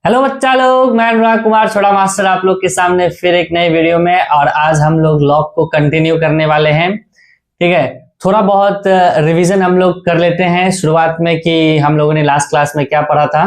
Hello बच्चा लोग, मैं अनुराग कुमार छोटा मास्टर आप लोग के सामने फिर एक नई वीडियो में। और आज हम लोग लॉग को कंटिन्यू करने वाले हैं। ठीक है, थोड़ा बहुत रिवीजन हम लोग कर लेते हैं शुरुआत में कि हम लोगों ने लास्ट क्लास में क्या पढ़ा था।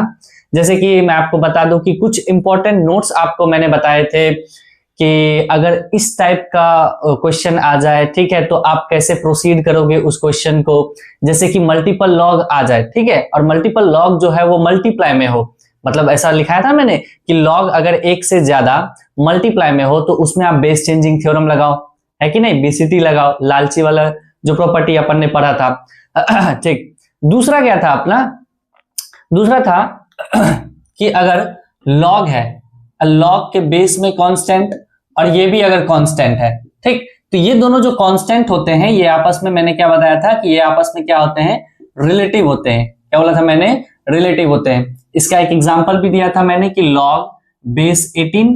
जैसे कि मैं आपको बता दूं कि कुछ इंपॉर्टेंट नोट्स आपको मैंने बताए थे कि अगर इस टाइप का क्वेश्चन आ जाए, ठीक है, तो आप कैसे प्रोसीड करोगे उस क्वेश्चन को। जैसे कि मल्टीपल लॉग आ जाए, ठीक है, और मल्टीपल लॉग जो है वो मल्टीप्लाई में हो, मतलब ऐसा लिखाया था मैंने कि लॉग अगर एक से ज्यादा मल्टीप्लाई में हो तो उसमें आप बेस चेंजिंग थ्योरम लगाओ, है कि नहीं, बीसीटी लगाओ, लालची वाला जो प्रॉपर्टी अपन ने पढ़ा था। ठीक, दूसरा क्या था अपना, दूसरा था कि अगर लॉग है, लॉग के बेस में कांस्टेंट और ये भी अगर कांस्टेंट है, ठीक, तो ये दोनों जो कांस्टेंट होते हैं ये आपस में, मैंने क्या बताया था कि ये आपस में क्या होते हैं, रिलेटिव होते हैं। क्या बोला था मैंने, रिलेटिव होते हैं। इसका एक एग्जांपल भी दिया था मैंने कि log base 18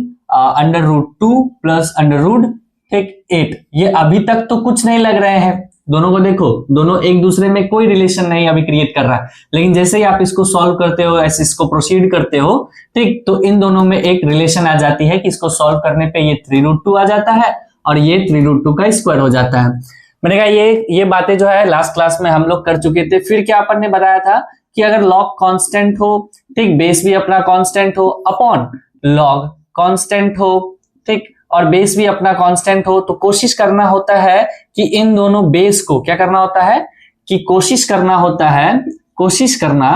under root 2 plus under root 8। ये अभी तक तो कुछ नहीं लग रहे हैं, दोनों को देखो, दोनों एक दूसरे में कोई रिलेशन नहीं अभी क्रिएट कर रहा है, लेकिन जैसे ही आप इसको सॉल्व करते हो, ऐसे इसको प्रोसीड करते हो, ठीक, तो इन दोनों में एक रिलेशन आ जाती है कि इसको सॉल्व करने पे ये 3 रूट 2 आ जाता है और ये 3 रूट 2 का स्क्वायर हो जाता है। मैंने कहा ये बातें जो है लास्ट क्लास में हम लोग कर चुके थे। फिर क्या अपन ने बताया था कि अगर लॉग कांस्टेंट हो, ठीक, बेस भी अपना कांस्टेंट हो, अपॉन लॉग कांस्टेंट हो, ठीक, और बेस भी अपना कांस्टेंट हो, तो कोशिश करना होता है कि इन दोनों बेस को क्या करना होता है कि कोशिश करना होता है, कोशिश करना,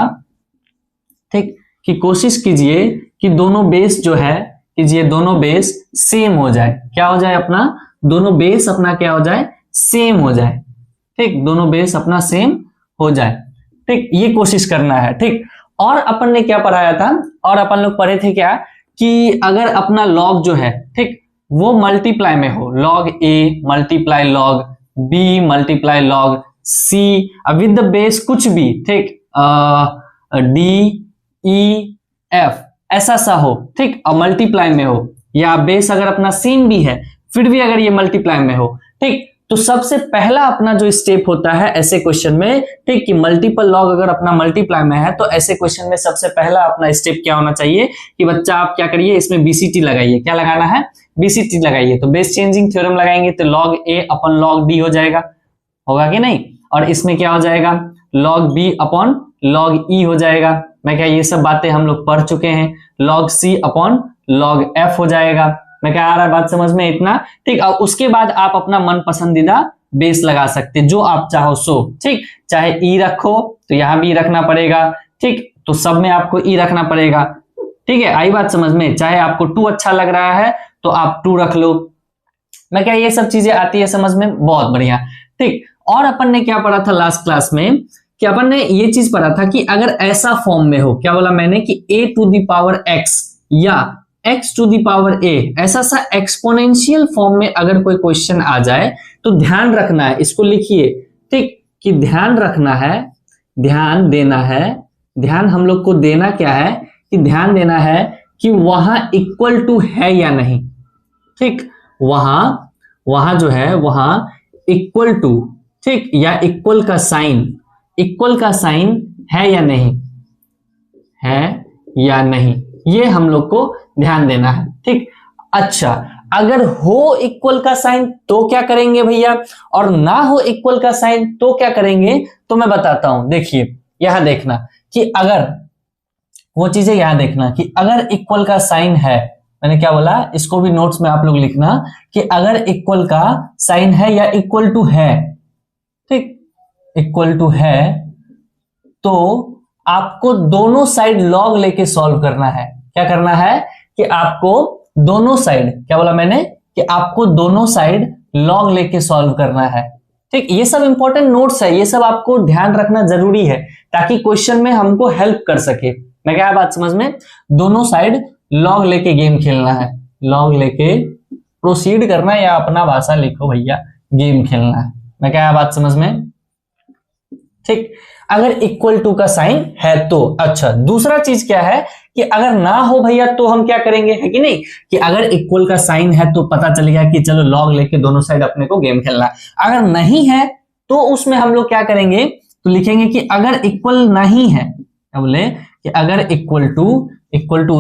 ठीक, कि कोशिश कीजिए कि दोनों बेस जो है, कीजिए दोनों बेस सेम हो जाए। क्या हो जाए अपना, दोनों बेस अपना क्या हो जाए, सेम हो जाए, ठीक, दोनों बेस अपना सेम हो जाए, ठीक, ये कोशिश करना है। ठीक, और अपन ने क्या पढ़ाया था, और अपन लोग पढ़े थे क्या कि अगर अपना लॉग जो है, ठीक, वो मल्टीप्लाई में हो, log A multiply log B multiply log C with the base कुछ भी, ठीक, डी ई एफ ऐसा सा हो, ठीक, और मल्टीप्लाई में हो, या बेस अगर अपना सेम भी है फिर भी अगर ये मल्टीप्लाई में हो, ठीक, तो सबसे पहला अपना जो स्टेप होता है ऐसे क्वेश्चन में, ठीक, कि मल्टीपल लॉग अगर अपना मल्टीप्लाई में है तो ऐसे क्वेश्चन में सबसे पहला अपना स्टेप क्या होना चाहिए कि बच्चा आप क्या करिए, इसमें बीसीटी लगाइए। क्या लगाना है, बीसीटी लगाइए। तो बेस चेंजिंग थ्योरम लगाएंगे तो लॉग ए अपॉन लॉग डी हो जाएगा, होगा कि नहीं, और इसमें क्या हो जाएगा, लॉग बी अपॉन लॉग ई हो जाएगा। मैं क्या ये सब बातें हम लोग पढ़ चुके हैं। Log c upon log F हो जाएगा। मैं क्या आ रहा है बात समझ में इतना, ठीक। और उसके बाद आप अपना मन पसंदीदा बेस लगा सकते जो आप चाहो सो, ठीक, चाहे ई रखो तो यहां भी रखना पड़ेगा, ठीक, तो सब में आपको ई रखना पड़ेगा, ठीक है, आई बात समझ में। चाहे आपको 2 अच्छा लग रहा है तो आप 2 रख लो। मैं क्या ये सब चीजें आती है समझ में, बहुत बढ़िया, ठीक। और अपन ने क्या पढ़ा था लास्ट क्लास में कि अपन ने ये चीज पढ़ा था कि अगर ऐसा फॉर्म में हो, क्या बोला मैंने कि a to the power x या x to the power a, ऐसा सा एक्सपोनेंशियल फॉर्म में अगर कोई क्वेश्चन आ जाए तो ध्यान रखना है, इसको लिखिए, ठीक, कि ध्यान रखना है, ध्यान देना है, ध्यान हम लोग को देना क्या है कि ध्यान देना है कि वहां इक्वल टू है या नहीं, ठीक, वहां जो है वहां इक्वल टू, ठीक, या इक्वल का साइन है या नहीं, है या नहीं, ये हम लोग को ध्यान देना है, ठीक। अच्छा, अगर हो इक्वल का साइन तो क्या करेंगे भैया, और ना हो इक्वल का साइन तो क्या करेंगे, तो मैं बताता हूं। देखिए यहां देखना कि अगर वो चीजें, यहां देखना कि अगर इक्वल का साइन है, मैंने क्या बोला, इसको भी नोट्स में आप लोग लिखना कि अगर इक्वल का साइन है या इक्वल टू है, ठीक, इक्वल टू है, तो आपको दोनों साइड लॉग लेके सॉल्व करना है। क्या करना है कि आपको दोनों साइड, क्या बोला मैंने कि आपको दोनों साइड लॉग लेके सॉल्व करना है, ठीक। ये सब इंपॉर्टेंट नोट्स है, ये सब आपको ध्यान रखना जरूरी है ताकि क्वेश्चन में हमको हेल्प कर सके। मैं क्या बात समझ में, दोनों साइड लॉग लेके गेम खेलना है, लॉग लेके प्रोसीड करना, या अपना भाषा लिखो भैया, गेम खेलना है। मैं क्या बात समझ में, ठीक। अगर इक्वल टू का साइन है तो अच्छा, दूसरा चीज क्या है कि अगर ना हो भैया तो हम क्या करेंगे, है कि नहीं, कि अगर इक्वल का साइन है तो पता चल गया कि चलो लॉग लेके दोनों साइड अपने को गेम खेलना है। अगर नहीं है तो उसमें हम लोग क्या करेंगे, तो लिखेंगे कि अगर इक्वल नहीं है, क्या बोले कि अगर इक्वल टू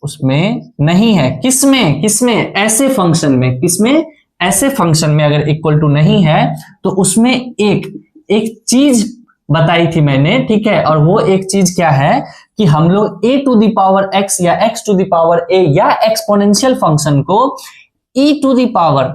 उसमें नहीं है, किसमें ऐसे फंक्शन में, किसमें ऐसे फंक्शन में अगर इक्वल टू नहीं है तो उसमें एक चीज बताई थी मैंने, ठीक है। और वो एक चीज क्या है कि हम लोग a to the power x या x to the power a या एक्सपोनेंशियल फंक्शन को e to the power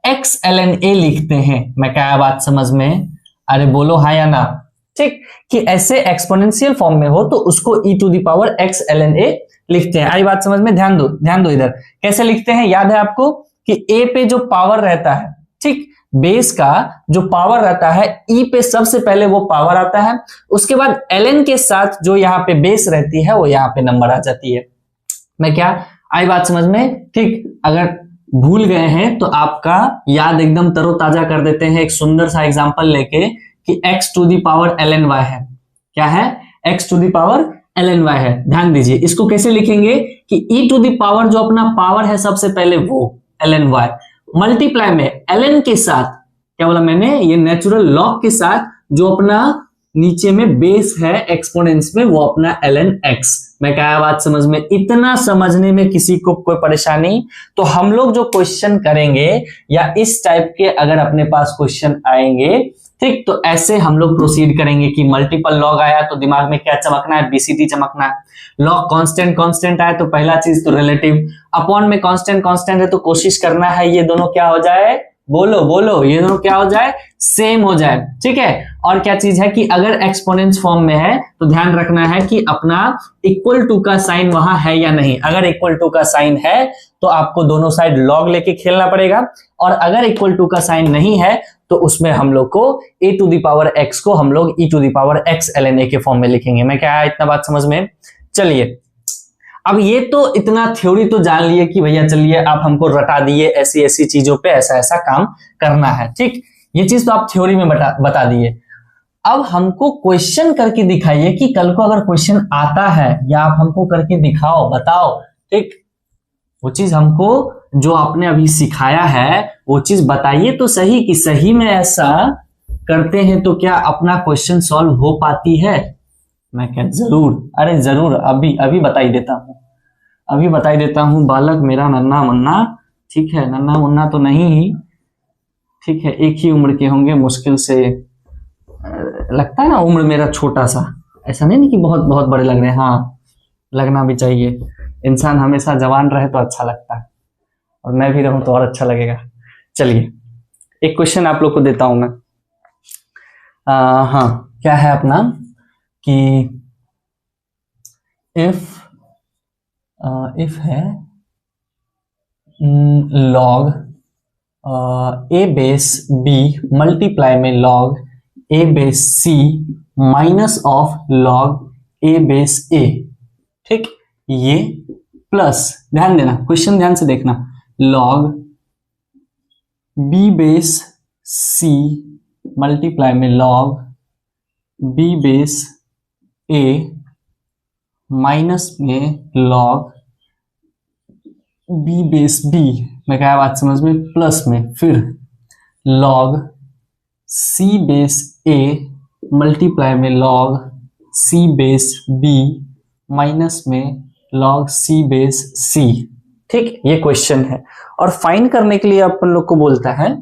x ln a लिखते हैं। मैं क्या बात समझ में? अरे बोलो हाँ या ना, ठीक, कि ऐसे एक्सपोनेंशियल फॉर्म में हो तो उसको e to the power x ln a लिखते हैं। आई बात समझ में? ध्यान दो इधर कैसे लिखते हैं। याद है आपको कि a पे जो पावर रहता है, ठीक, बेस का जो पावर रहता है e पे सबसे पहले वो पावर आता है, उसके बाद ln के साथ जो यहाँ पे बेस रहती है वो यहाँ पे नंबर आ जाती है। मैं क्या, आई बात समझ में? ठीक, अगर भूल गए हैं तो आपका याद एकदम तरोताजा कर देते हैं एक सुंदर सा एग्जांपल लेके कि x to the power ln y है। क्या है? x to the power ln y है। ध्यान दीजिए, इसको कैसे लिखेंगे कि e टू दी पावर जो अपना पावर है सबसे पहले वो ln y मल्टीप्लाई में ln के साथ, क्या बोला मैंने, ये नेचुरल लॉग के साथ जो अपना नीचे में बेस है एक्सपोनेंस में वो अपना ln x। मैं क्या बात समझ में? इतना समझने में किसी को कोई परेशानी? तो हम लोग जो क्वेश्चन करेंगे या इस टाइप के अगर अपने पास क्वेश्चन आएंगे, ठीक, तो ऐसे हम लोग प्रोसीड करेंगे कि मल्टीपल लॉग आया तो दिमाग में क्या चमकना है? बीसीटी चमकना है। लॉग कांस्टेंट आया तो पहला चीज तो रिलेटिव, अपॉन में कांस्टेंट है तो कोशिश करना है ये दोनों क्या हो जाए, बोलो, ये दोनों क्या हो जाए? सेम हो जाए, ठीक है। और क्या चीज है कि अगर एक्सपोनेंस फॉर्म में है तो ध्यान रखना है कि अपना इक्वल टू का साइन वहां है या नहीं। अगर इक्वल टू का साइन है तो आपको दोनों साइड लॉग लेके खेलना पड़ेगा, और अगर इक्वल टू का साइन नहीं है तो उसमें हम लोग को a to the power x को हम लोग e to the power x ln a के फॉर्म में लिखेंगे। मैं क्या, इतना बात समझ में? चलिए, अब ये तो इतना थ्योरी तो जान लिए कि भैया चलिए आप हमको रटा दिए, ऐसी चीजों पे ऐसा काम करना है, ठीक, ये चीज तो आप थ्योरी में बता दिए। अब हमको क्वेश्चन करके दिखाइए कि कल को अगर क्वेश्चन आता है या आप हमको करके दिखाओ, बताओ, ठीक, वो चीज हमको जो आपने अभी सिखाया है वो चीज बताइए तो सही कि सही में ऐसा करते हैं तो क्या अपना क्वेश्चन सॉल्व हो पाती है। मैं क्या, जरूर, अरे जरूर, अभी बताई देता हूं बालक मेरा नन्ना मुन्ना, ठीक है, नन्ना मुन्ना तो नहीं ही, ठीक है, एक ही उम्र के होंगे मुश्किल से, लगता है ना उम्र मेरा छोटा सा, ऐसा नहीं कि बहुत बहुत बड़े लग रहे हैं। हाँ, लगना भी चाहिए, इंसान हमेशा जवान रहे तो अच्छा लगता है, और मैं भी रहूं तो और अच्छा लगेगा। चलिए एक क्वेश्चन आप लोग को देता हूं मैं। हाँ, क्या है अपना कि इफ है log a base b multiply में log a base c minus of log a base a, ठीक, ये प्लस, ध्यान देना, क्वेश्चन ध्यान से देखना, log b base c multiply में log b base a minus में लॉग b बेस b। मैं क्या बात समझ में? प्लस में फिर log c base a multiply में log c base b minus में लॉग c बेस c, ठीक, ये क्वेश्चन है। और फाइंड करने के लिए अपन लोग को बोलता है,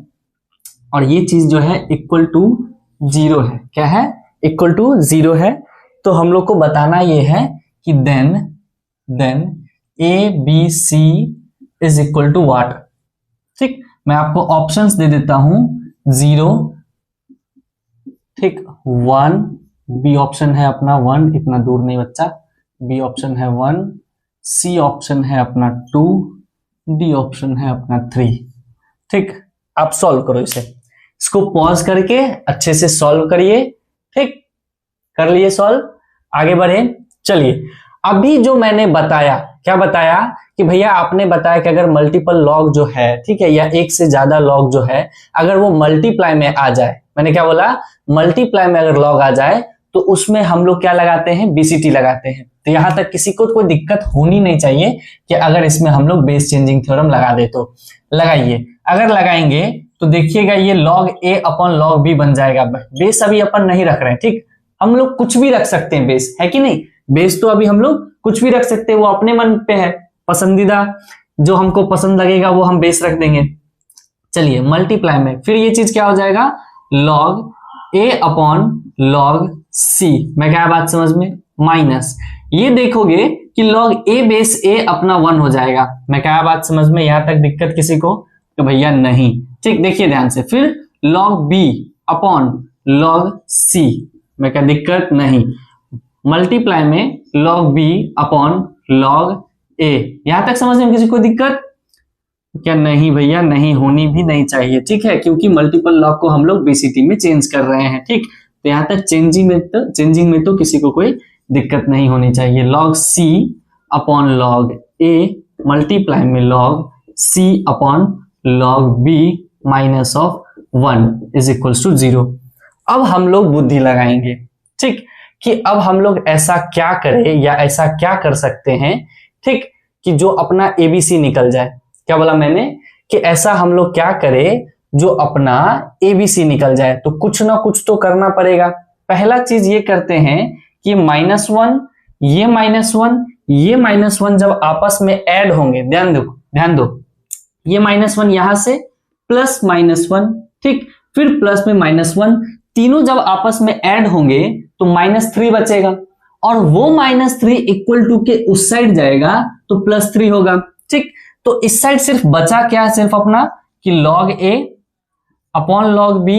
और ये चीज जो है इक्वल टू 0 है। क्या है? इक्वल टू 0 है। तो हम लोग को बताना ये है कि then a b c is equal to what, ठीक। मैं आपको ऑप्शंस दे देता हूं, 0, ठीक, 1, बी ऑप्शन है अपना 1, इतना दूर नहीं बच्चा, बी ऑप्शन है 1, सी ऑप्शन है अपना 2, डी ऑप्शन है अपना 3, ठीक। आप सॉल्व करो इसको पॉज करके अच्छे से सॉल्व करिए, ठीक, कर लिए सॉल्व, आगे बढ़े। चलिए, अभी जो मैंने बताया, क्या बताया कि भैया आपने बताया कि अगर मल्टीपल लॉग जो है, ठीक है, या एक से ज्यादा लॉग जो है अगर वो मल्टीप्लाई में आ जाए, मैंने क्या बोला, मल्टीप्लाई में अगर लॉग आ जाए तो उसमें हम लोग क्या लगाते हैं? बीसीटी लगाते हैं। तो यहां तक किसी को कोई दिक्कत होनी नहीं चाहिए कि अगर इसमें हम लोग बेस चेंजिंग थ्योरम लगा दे तो लगाइए। अगर लगाएंगे तो देखिएगा ये लॉग ए अपॉन लॉग बी बन जाएगा। बेस अभी अपन नहीं रख रहे हैं, ठीक, हम लोग कुछ भी रख सकते हैं बेस, है कि नहीं, बेस तो अभी हम लोग कुछ भी रख सकते हैं, वो अपने मन पे है, पसंदीदा जो हमको पसंद लगेगा वो हम बेस रख देंगे। चलिए मल्टीप्लाई में फिर ये चीज क्या हो जाएगा, log a upon log c। मैं क्या बात समझ में, माइनस ये देखोगे कि log a बेस a अपना 1 हो जाएगा। मैं क्या बात समझ में, यहां तक दिक्कत किसी को, तो भैया नहीं। ठीक, देखिए ध्यान से, फिर log b upon log c। मैं क्या दिक्कत नहीं। मल्टीप्लाई में log b upon log a। यहां तक समझ में किसी को दिक्कत क्या, नहीं भैया, नहीं होनी भी नहीं चाहिए। ठीक है, क्योंकि मल्टीपल लॉग को हम लोग बीसीटी में चेंज कर रहे हैं। ठीक, तो यहां तक चेंजिंग में तो किसी को कोई दिक्कत नहीं होनी चाहिए। log c upon log a multiply में log c upon log b minus of 1 is equals to 0। अब हम लोग बुद्धि लगाएंगे, ठीक, कि अब हम लोग ऐसा क्या करें या ऐसा क्या कर सकते हैं, ठीक, कि जो अपना एबीसी निकल जाए। क्या बोला मैंने, कि ऐसा हम लोग क्या करें जो अपना एबीसी निकल जाए। तो कुछ ना कुछ तो करना पड़ेगा। पहला चीज ये करते हैं कि -1 ये -1 ये -1 जब आपस में ऐड होंगे, ध्यान दो, ये -1 यहां से प्लस -1, ठीक, फिर प्लस में -1, तीनों जब आपस में ऐड होंगे तो -3 बचेगा, और वो -3 इक्वल टू के उस साइड जाएगा तो +3 होगा। ठीक, तो इस साइड सिर्फ बचा क्या, सिर्फ अपना कि log a upon log b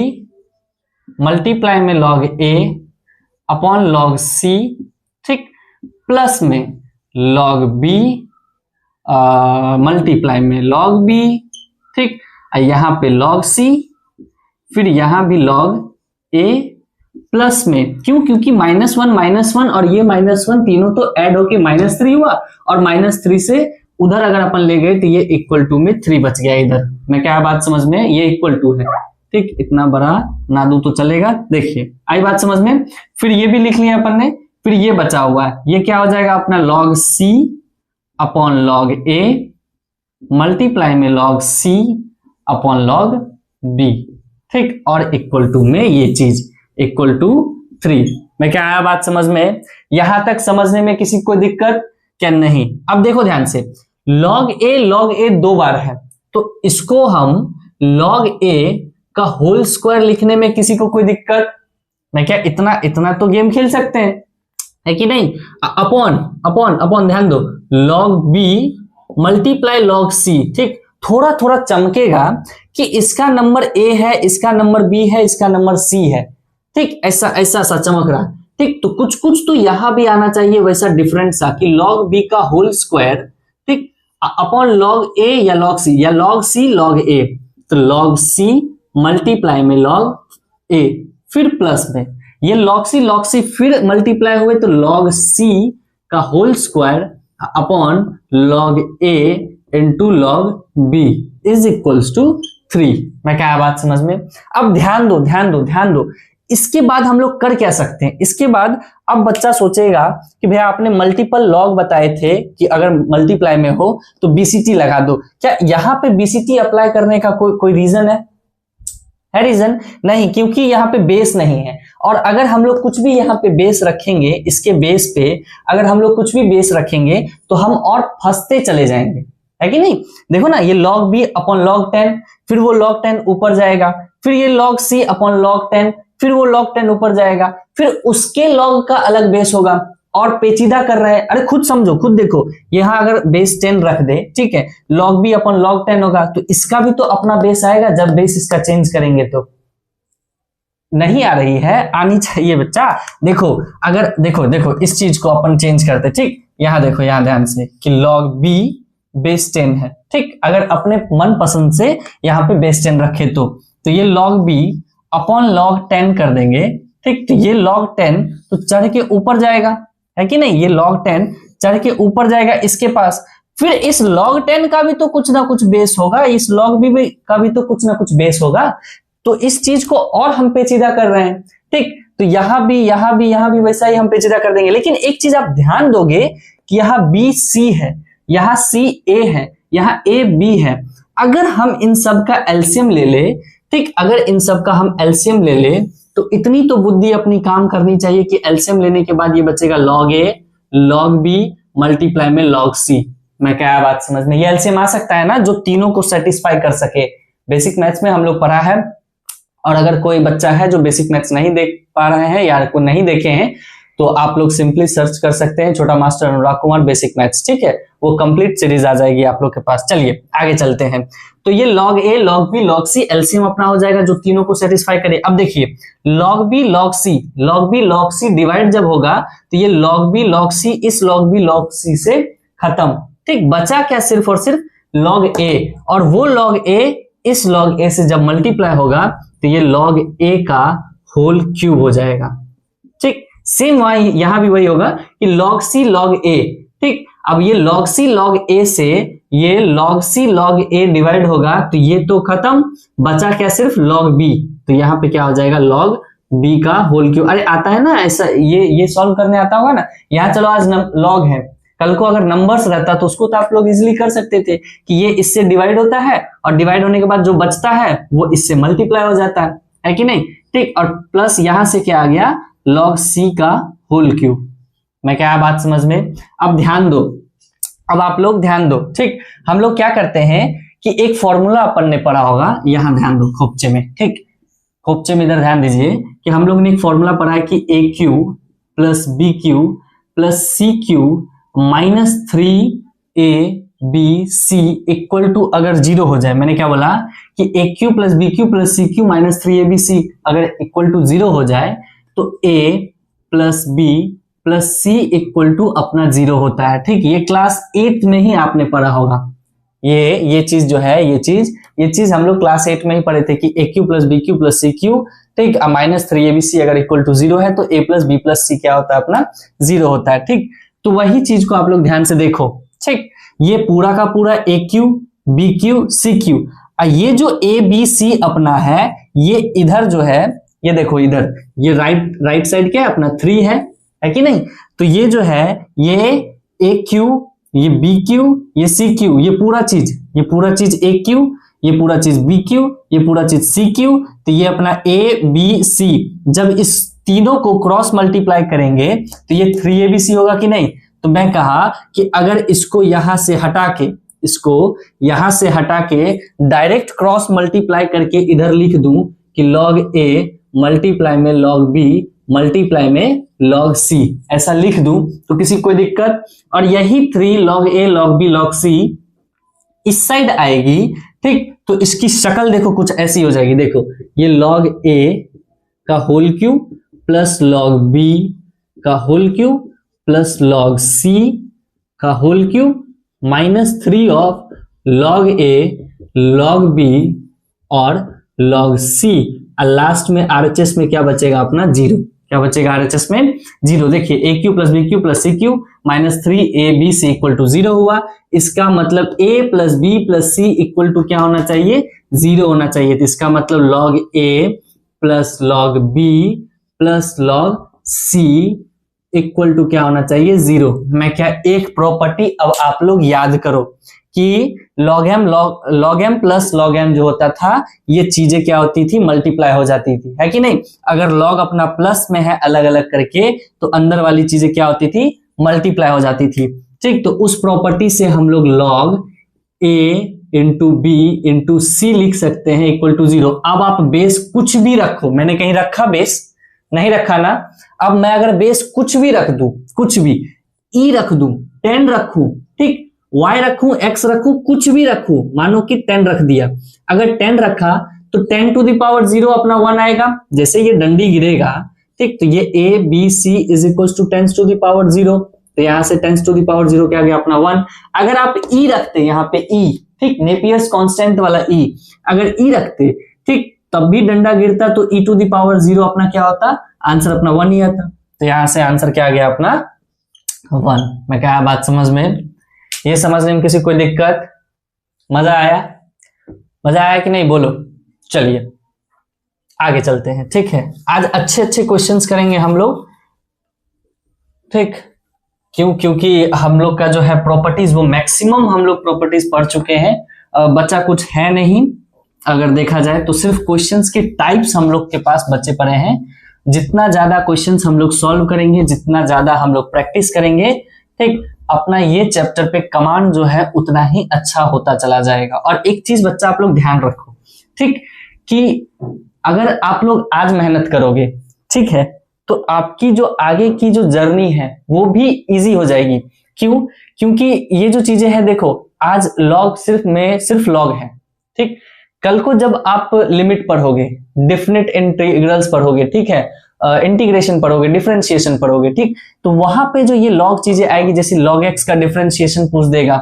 multiply में log a upon log c, ठीक, प्लस में log b मल्टीप्लाई में log b, ठीक, यहां पे log c, फिर यहां भी log a प्लस में, क्यों, क्योंकि -1 और ये -1 तीनों तो ऐड होके -3 हुआ, और -3 से उधर अगर अपन ले गए तो ये इक्वल टू में 3 बच गया इधर। मैं क्या बात समझ में, ये इक्वल टू है। ठीक, इतना बड़ा ना दू तो चलेगा। देखिए आई बात समझ में। फिर ये भी लिख लिया अपन ने, फिर ये बचा हुआ है, ये क्या हो जाएगा अपना log c upon log a multiply में log c upon log b, ठीक, और इक्वल टू में ये चीज इक्वल टू 3। मैं क्या आया बात समझ में, यहां तक समझने में किसी को दिक्कत क्या, नहीं। अब देखो ध्यान से, log a 2 बार है, तो इसको हम log a का होल स्क्वायर लिखने में किसी को कोई दिक्कत, मैं क्या इतना तो गेम खेल सकते हैं, है कि नहीं। अपॉन ध्यान दो, log b multiply log c, ठीक, थोड़ा चमकेगा कि इसका नंबर a है, इसका नंबर b है, इसका नंबर c है, ठीक, ऐसा सा चमक रहा, ठीक। तो कुछ तो यहां भी आना चाहिए वैसा डिफरेंट सा कि log b का होल स्क्वायर, ठीक, अपॉन log a या log c या log c log a, तो log c मल्टीप्लाई में log a, फिर प्लस में ये log c फिर मल्टीप्लाई हुए तो log c का whole square upon log a into log b is equals to 3। मैं क्या बात समझ में। अब ध्यान दो, इसके बाद हम लोग कर क्या सकते हैं। इसके बाद अब बच्चा सोचेगा कि भैया आपने मल्टीपल लॉग बताए थे कि अगर मल्टीप्लाई में हो तो बीसीटी लगा दो, क्या यहाँ पे बीसीटी अप्लाई करने का कोई रीजन है रीजन नहीं, क्योंकि यहाँ पे बेस नहीं है। और अगर हम लोग कुछ भी यहाँ पे बेस रखेंगे, इसके बेस पे अगर हम लोग कुछ भी बेस रखेंगे तो हम और फंसते चले जाएंगे, है कि नहीं। देखो ना, ये log b अपॉन log 10, फिर वो log 10 ऊपर जाएगा, फिर ये log c अपॉन log 10, फिर वो log 10 ऊपर जाएगा, फिर उसके log का अलग बेस होगा, और पेचीदा कर रहे हैं। अरे खुद समझो, खुद देखो, यहां अगर बेस 10 रख दे, ठीक है, log b अपॉन log 10 होगा, तो इसका भी तो अपना बेस आएगा जब बेस इसका चेंज करेंगे। तो नहीं आ रही है, आनी चाहिए बच्चा। देखो अगर देखो इस चीज को अपन चेंज करते, ठीक, यहां देखो, यहां ध्यान से कि log b बेस 10 है, ठीक, अगर अपने मन पसंद से यहाँ पे बेस 10 रखे तो ये log b अपॉन log 10 कर देंगे, ठीक। तो ये log 10 तो चढ़ के ऊपर जाएगा, है कि नहीं, ये log 10 चढ़ के ऊपर जाएगा इसके पास, फिर इस log 10 का भी तो कुछ ना कुछ बेस होगा, इस log b का भी तो कुछ ना कुछ बेस होगा। तो इस चीज को और हम पेचीदा कर रहे हैं, ठीक। तो यहां भी वैसा ही हम पेचीदा कर देंगे। लेकिन एक चीज आप ध्यान दोगे कि यहाँ b c है, यहाँ c a है, यहाँ a b है। अगर हम इन सब का एलसीएम ले ले, ठीक, अगर इन सब का हम एलसीएम ले ले तो इतनी तो बुद्धि अपनी काम करनी चाहिए कि एलसीएम लेने के बाद ये बचेगा log a log b multiply में log c। मैं क्या बात समझ में, ये एलसीएम आ सकता है ना जो तीनों को सेटिस्फाई कर सके। बेसिक मैथ्स में हम लोग पढ़ा है, और अगर कोई बच्चा है जो बेसिक मैथ्स नहीं देख पा रहे हैं या कोई नहीं देखे हैं तो आप लोग सिंपली सर्च कर सकते हैं छोटा मास्टर अनुराग कुमार बेसिक मैथ्स, ठीक है, वो कंप्लीट सीरीज आ जाएगी आप लोग के पास। चलिए आगे चलते हैं। तो ये log a log b log c LCM अपना हो जाएगा जो तीनों को सेटिस्फाई करे। अब देखिए log b log c divide जब होगा तो ये log b log c इस log b log c से खत्म, ठीक, बचा क्या सिर्फ और सिर्फ log a, और वो log a इस log a से जब मल्टीप्लाई होगा तो ये log a का होल क्यूब हो जाएगा, ठीक। सेम वही यहां भी वही होगा कि log c log a, ठीक। अब ये log c log a से ये log c log a divide होगा तो ये तो खत्म, बचा क्या सिर्फ log b, तो यहाँ पे क्या हो जाएगा log b का होल क्यूब। अरे आता है ना ऐसा, ये सॉल्व करने आता होगा ना। यहाँ चलो आज log है, कल को अगर नंबर्स रहता तो उसको तो आप लोग इजिली कर सकते थे कि ये इससे डिवाइड होता है और डिवाइड होने के बाद जो बचता है वो इससे मल्टीप्लाई हो जाता है कि नहीं, ठीक। और प्लस यहां से क्या आ गया log c का होल क्यूब। मैं क्या बात समझ में। अब ध्यान दो, अब आप लोग ध्यान दो, ठीक। हम लोग क्या करते हैं कि एक फॉर्मूला अपन ने पढ़ा होगा, यहां ध्यान दो खोपचे में, ठीक, खोपचे में इधर ध्यान दीजिए कि हम लोग ने एक फॉर्मूला पढ़ा है कि A cube plus B cube plus C cube minus 3ab equal to अगर 0 हो जाए। मैंने क्या बोला कि A cube plus B cube plus C cube minus 3abc अगर इक्वल टू 0 हो जाए तो a plus B plus C equal to अपना 0 होता है, ठीक। ये क्लास 8 में ही आपने पढ़ा होगा, ये चीज जो है ये चीज हम लोग क्लास 8 में ही पढ़े थे कि A cube plus B cube plus C cube, ठीक, माइनस 3abc अगर इक्वल टू 0 है तो a plus B plus C क्या होता है अपना 0 होता है, ठीक। तो वही चीज को आप लोग ध्यान से देखो, ठीक। ये पूरा का पूरा A cube B cube C cube, ये जो ए बी सी अपना है ये इधर जो है ये देखो इधर ये राइट साइड क्या है अपना 3 है कि नहीं। तो ये जो है ये ए क्यू ये बी क्यू ये सी क्यू, ये पूरा चीज ए क्यू ये पूरा चीज बी क्यू ये पूरा चीज सी क्यू, तो ये अपना ए बी सी जब इस तीनों को क्रॉस मल्टीप्लाई करेंगे तो ये 3abc होगा कि नहीं। तो मैं कहा कि अगर इसको यहां से हटा के डायरेक्ट क्रॉस मल्टीप्लाई करके इधर लिख दूं कि log a मल्टीप्लाई में log b मल्टीप्लाई में log c, ऐसा लिख दूं तो किसी कोई दिक्कत। और यही 3 log a log b log c इस साइड आएगी, ठीक। तो इसकी शक्ल देखो कुछ ऐसी हो जाएगी, देखो ये log a का whole cube plus log b का whole cube plus log c का whole cube minus 3 of log a log b और log c, और लास्ट में RHS में क्या बचेगा अपना 0। क्या बचेगा RHS में 0। देखिए A cube plus B cube plus C cube minus 3abc equal to 0 हुआ। इसका मतलब a plus B plus C equal to क्या होना चाहिए 0 होना चाहिए। तो इसका मतलब log a plus log b plus log c equal to क्या होना चाहिए 0। मैं क्या एक प्रॉपर्टी अब आप लोग याद करो कि log m plus log m जो होता था ये चीजें क्या होती थी मल्टीप्लाई हो जाती थी, है कि नहीं। अगर log अपना प्लस में है अलग अलग करके तो अंदर वाली चीजें क्या होती थी मल्टीप्लाई हो जाती थी, ठीक। तो उस प्रॉपर्टी से हम लोग log a into B into C लिख सकते हैं इक्वल टू 0। अब आप बेस कुछ भी रखो, मैंने कहीं रखा बेस नहीं रखा ना। अब मैं अगर बेस कुछ भी रख दूं, कुछ भी e रख दूं 10 रखूं, ठीक, y रखूं x रखूं कुछ भी रखूं, मानो कि 10 रख दिया। अगर 10 रखा तो 10 टू द पावर 0 अपना 1 आएगा। जैसे ये डंडी गिरेगा, ठीक, तो ये a b c is equal to 10 to the power 0, तो यहां से 10 टू द पावर 0 क्या आ गया अपना 1। अगर आप e रखते यहाँ पे e, ठीक, नेपियर्स कांस्टेंट वाला e, अगर e रखते, ठीक, तब भी डंडा गिरता तो e टू द पावर 0 अपना क्या होता आंसर अपना 1 ही आता। तो यहां से आंसर क्या आ गया अपना 1। मैं क्या बात समझ में, ये समझने में किसी कोई दिक्कत, मजा आया कि नहीं बोलो। चलिए आगे चलते हैं, ठीक है। आज अच्छे क्वेश्चंस करेंगे हम लोग, ठीक, क्योंकि हम लोग का जो है प्रॉपर्टीज वो मैक्सिमम हम लोग प्रॉपर्टीज पढ़ चुके हैं, बच्चा कुछ है नहीं। अगर देखा जाए तो सिर्फ क्वेश्चंस के टाइप्स हम लोग के पास बच्चे पड़े हैं, जितना ज्यादा क्वेश्चंस हम लोग सॉल्व करेंगे, जितना ज्यादा हम लोग प्रैक्टिस करेंगे, ठीक, अपना ये चैप्टर पे कमांड जो है उतना ही अच्छा होता चला जाएगा। और एक चीज बच्चा आप लोग ध्यान रखो, ठीक, कि अगर आप लोग आज मेहनत करोगे, ठीक है, तो आपकी जो आगे की जो जर्नी है वो भी इजी हो जाएगी। क्यों? क्योंकि ये जो चीजें हैं, देखो आज लॉग सिर्फ लॉग है, ठीक, कल को जब आप लिमिट पढ़ोगे, डेफिनेट इंटीग्रल्स पढ़ोगे, ठीक है, इंटीग्रेशन पढ़ोगे, डिफरेंशिएशन पढ़ोगे, ठीक, तो वहां पे जो ये लॉग चीजें आएगी, जैसे लॉग एक्स का डिफरेंशिएशन पूछ देगा,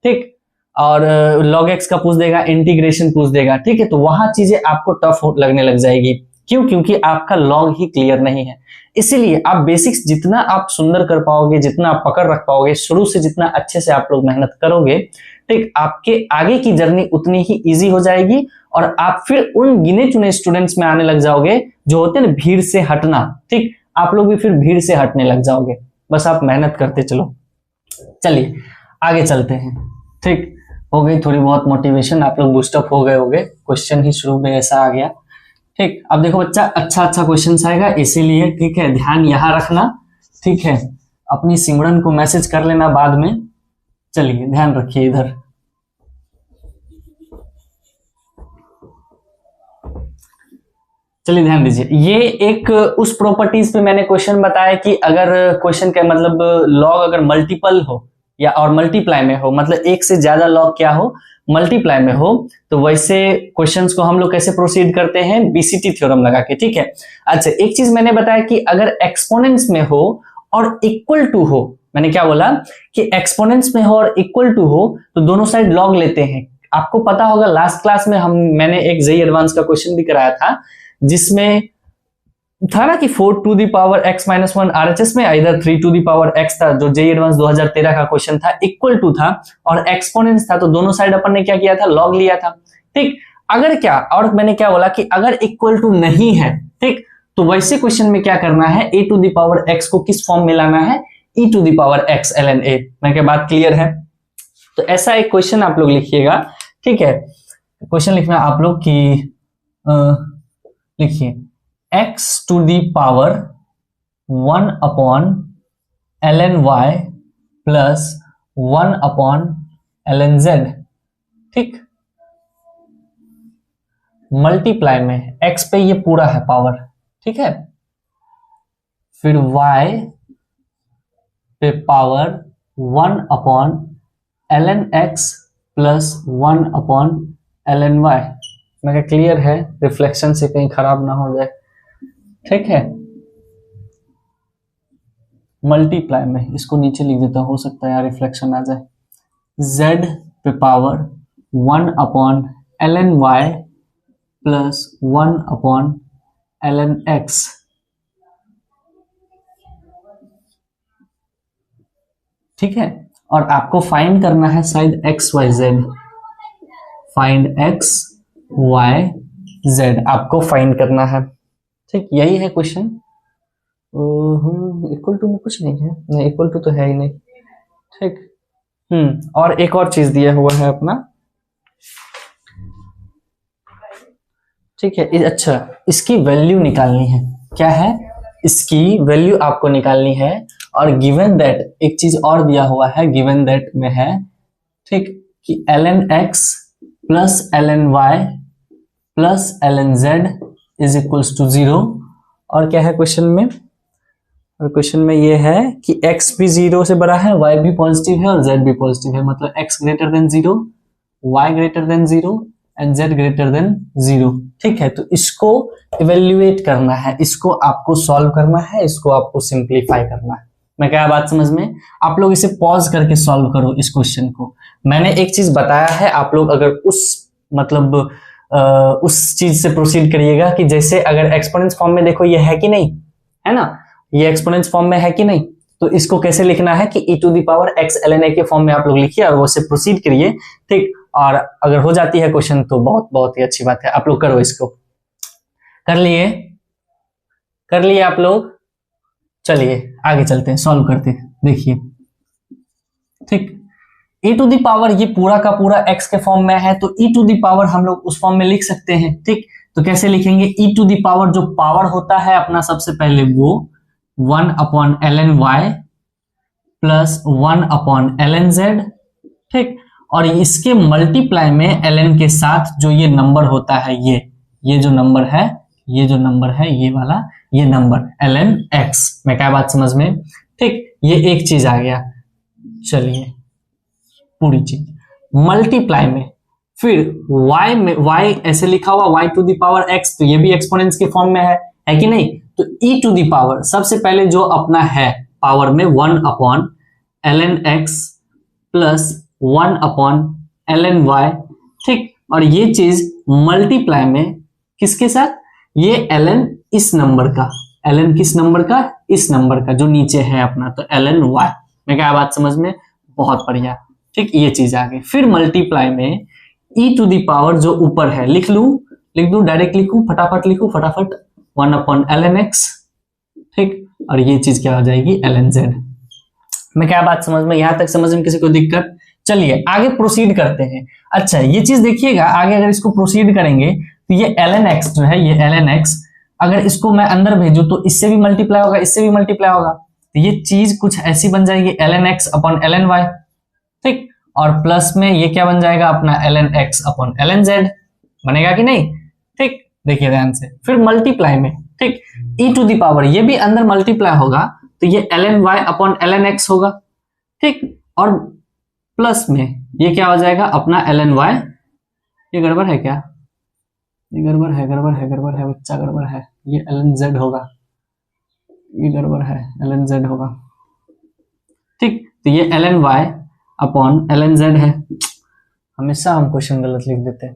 ठीक, और लॉग एक्स का पूछ देगा, इंटीग्रेशन पूछ देगा, ठीक है, तो वहां चीजें आपको टफ लगने लग जाएगी। क्यों? क्योंकि आपका लॉग ही क्लियर नहीं है। इसीलिए आप बेसिक्स जितना आप सुंदर कर पाओगे, जितना आप पकड़ रख पाओगे, शुरू से जितना अच्छे से आप लोग मेहनत करोगे, ठीक, आपके आगे की जर्नी उतनी ही इजी हो जाएगी और आप फिर उन गिने चुने स्टूडेंट्स में आने लग जाओगे जो होते हैं ना भीड़ से हटना, ठीक, आप लोग भी फिर भीड़ से हटने लग जाओगे। बस आप मेहनत करते चलो। चलिए आगे चलते हैं, ठीक, हो गई थोड़ी बहुत मोटिवेशन, आप लोग बूस्टअप हो गए होंगे, क्वेश्चन ही शुरू में ऐसा आ गया, ठीक। अब देखो बच्चा, अच्छा क्वेश्चन आएगा, इसीलिए ठीक है ध्यान यहां रखना, ठीक है, अपनी सिमरन को मैसेज कर लेना बाद में। चलिए ध्यान रखिए इधर, चलिए ध्यान दीजिए। ये एक उस प्रॉपर्टीज पे मैंने क्वेश्चन बताया कि अगर क्वेश्चन का मतलब लॉग अगर मल्टीपल हो या और मल्टीप्लाई में हो, मतलब एक से ज्यादा लॉग क्या हो, मल्टीप्लाई में हो, तो वैसे क्वेश्चंस को हम लोग कैसे प्रोसीड करते हैं, बीसीटी थ्योरम लगा के, ठीक है। अच्छा, एक चीज मैंने बताया कि अगर एक्सपोनेंट्स में हो और इक्वल टू हो, मैंने क्या बोला कि एक्सपोनेंट्स में हो और इक्वल टू हो तो दोनों साइड लॉग लेते हैं। आपको पता होगा लास्ट क्लास में मैंने एक जेई एडवांस का क्वेश्चन भी कराया था, जिसमें था ना कि 4 to the power x minus 1 RHS में इधर 3 टू दी पावर x था, जो जेई एडवांस 2013 का क्वेश्चन था, इक्वल टू था और एक्सपोनेंट्स था, तो दोनों साइड अपन ने क्या किया था, लॉग लिया था, ठीक। अगर क्या, और मैंने क्या बोला कि अगर इक्वल टू नहीं है, ठीक, तो वैसे क्वेश्चन में क्या करना है, a to the power x को किस फॉर्म में लाना है, e to the power x ln a। मैं क्या बात क्लियर है? तो ऐसा एक क्वेश्चन आप लोग लिखिएगा, ठीक है। क्वेश्चन लिखना आप लोग की लिखिए x to the power 1 upon ln y plus 1 upon ln z, ठीक, मल्टीप्लाई में x पे ये पूरा है पावर, ठीक है, फिर y पे power 1 upon ln x plus 1 upon ln y। मैं क्लियर है, रिफ्लेक्शन से कहीं खराब ना हो जाए, ठीक है। मल्टीप्लाई में इसको नीचे लिख देता, हो सकता है यार रिफ्लेक्शन आ जाए। z पे power 1 upon ln y plus 1 upon ln x, ठीक है। और आपको फाइंड करना है शायद x y z, find x y z आपको फाइंड करना है, ठीक, यही है क्वेश्चन। इक्वल टू में कुछ नहीं है, नहीं इक्वल टू तो है ही नहीं, ठीक। और एक और चीज दिया हुआ है अपना, ठीक है। अच्छा, इसकी वैल्यू निकालनी है, क्या है, इसकी वैल्यू आपको निकालनी है। और गिवन दैट एक चीज और दिया हुआ है, गिवन दैट में है, ठीक, कि ln x plus ln y plus ln z is equals to 0। और क्या है क्वेश्चन में, और क्वेश्चन में ये है कि x भी 0 से बड़ा है, y भी पॉजिटिव है और z भी पॉजिटिव है, मतलब x greater than 0, y greater than 0 and z greater than 0, ठीक है। तो इसको इवेल्युएट करना है, इसको आपको सॉल्व करना है, इसको आपको सिंप्लीफाई करना है। मैं क्या बात समझ में, आप लोग इसे पॉज करके सॉल्व करो इस क्वेश्चन को। मैंने एक चीज बताया है, आप लोग अगर उस मतलब उस चीज से प्रोसीड करिएगा कि जैसे अगर एक्सपोनेंट्स फॉर्म में देखो ये है कि नहीं, है ना, ये एक्सपोनेंट्स फॉर्म में है कि नहीं, तो इसको कैसे लिखना है कि e to the power x ln a के फॉर्म में आप लोग लिखिए और वो से प्रोसीड करिए, ठीक। और अगर हो जाती है क्वेश्चन तो बहुत बहुत ही अच्छी बात है, आप लोग करो इसको। कर लिए आप लोग, चलिए आगे चलते हैं, सॉल्व करते हैं। देखिए, ठीक, e टू दी पावर ये पूरा का पूरा x के फॉर्म में है, तो e टू दी पावर हम लोग उस फॉर्म में लिख सकते हैं। ठीक, तो कैसे लिखेंगे, e टू दी पावर जो पावर होता है अपना सबसे पहले वो 1/ln y plus 1/ln z। ठीक, और इसके मल्टीप्लाई में ln के साथ जो ये नंबर होता है, ये जो नंबर है, ये वाला ये नंबर ln x में, क्या बात समझ में। ठीक, ये एक चीज आ गया। चलिए पूरी चीज मल्टीप्लाई में, फिर y में, y ऐसे लिखा हुआ y to the power x, तो ये भी एक्सपोनेंट्स के फॉर्म में है कि नहीं। तो e टू दी पावर सबसे पहले जो अपना है पावर में 1/ln x plus 1/ln y। ठीक, और ये चीज मल्टीप्लाई में किसके साथ, ये ln इस नंबर का, ln किस नंबर का, इस नंबर का जो नीचे है अपना, तो ln y में, क्या बात समझ में, बहुत बढ़िया। ठीक, ये चीज आ गई। फिर मल्टीप्लाई में e टू दी पावर जो ऊपर है लिख दू डायरेक्ट लिखूं, फटाफट लिखूं फटाफट, 1/ln x। ठीक, और ये चीज क्या हो जाएगी, ln z में, क्या बात समझ में, यहां तक समझ में किसी को दिक्कत। चलिए आगे प्रोसीड करते हैं। अच्छा ये चीज देखिएगा, आगे अगर इसको प्रोसीड करेंगे तो ये ln x जो है, ये ln x अगर इसको मैं अंदर भेजू तो इससे भी मल्टीप्लाई होगा, इससे भी मल्टीप्लाई होगा, तो ये चीज कुछ ऐसी बन जाएगी ln x/ln y। ठीक, और प्लस में ये क्या बन जाएगा अपना ln x/ln z बनेगा कि नहीं। ठीक, देखिए ध्यान से, फिर मल्टीप्लाई में, ठीक, e टू दी पावर ये भी अंदर मल्टीप्लाई होगा, तो ये ln y/ln x होगा। ठीक, और प्लस में ये क्या हो जाएगा अपना ln y, ये गड़बड़ है क्या, ये गड़बड़ है बच्चा, गड़बड़ है, ये ln z होगा, ये गड़बड़ है, ln z होगा। ठीक, तो ये ln y/ln z है। हमेशा हम क्वेश्चन गलत लिख देते हैं।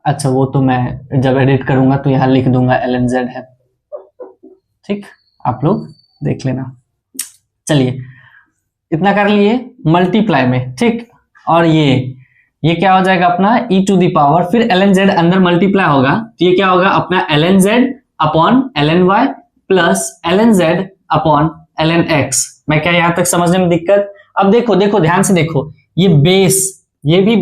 अच्छा वो तो मैं जब एडिट करूंगा तो यहां लिख दूंगा ln z है। ठीक, आप लोग देख लेना। चलिए इतना कर लिए मल्टीप्लाई में। ठीक, और ये क्या हो जाएगा अपना e टू दी पावर, फिर ln z अंदर मल्टीप्लाई होगा, तो ये क्या होगा अपना ln z/ln y plus ln z/ln x। मैं क्या यहां तक समझने में दिक्कत। अब देखो ध्यान से देखो, ये बेस, ये भी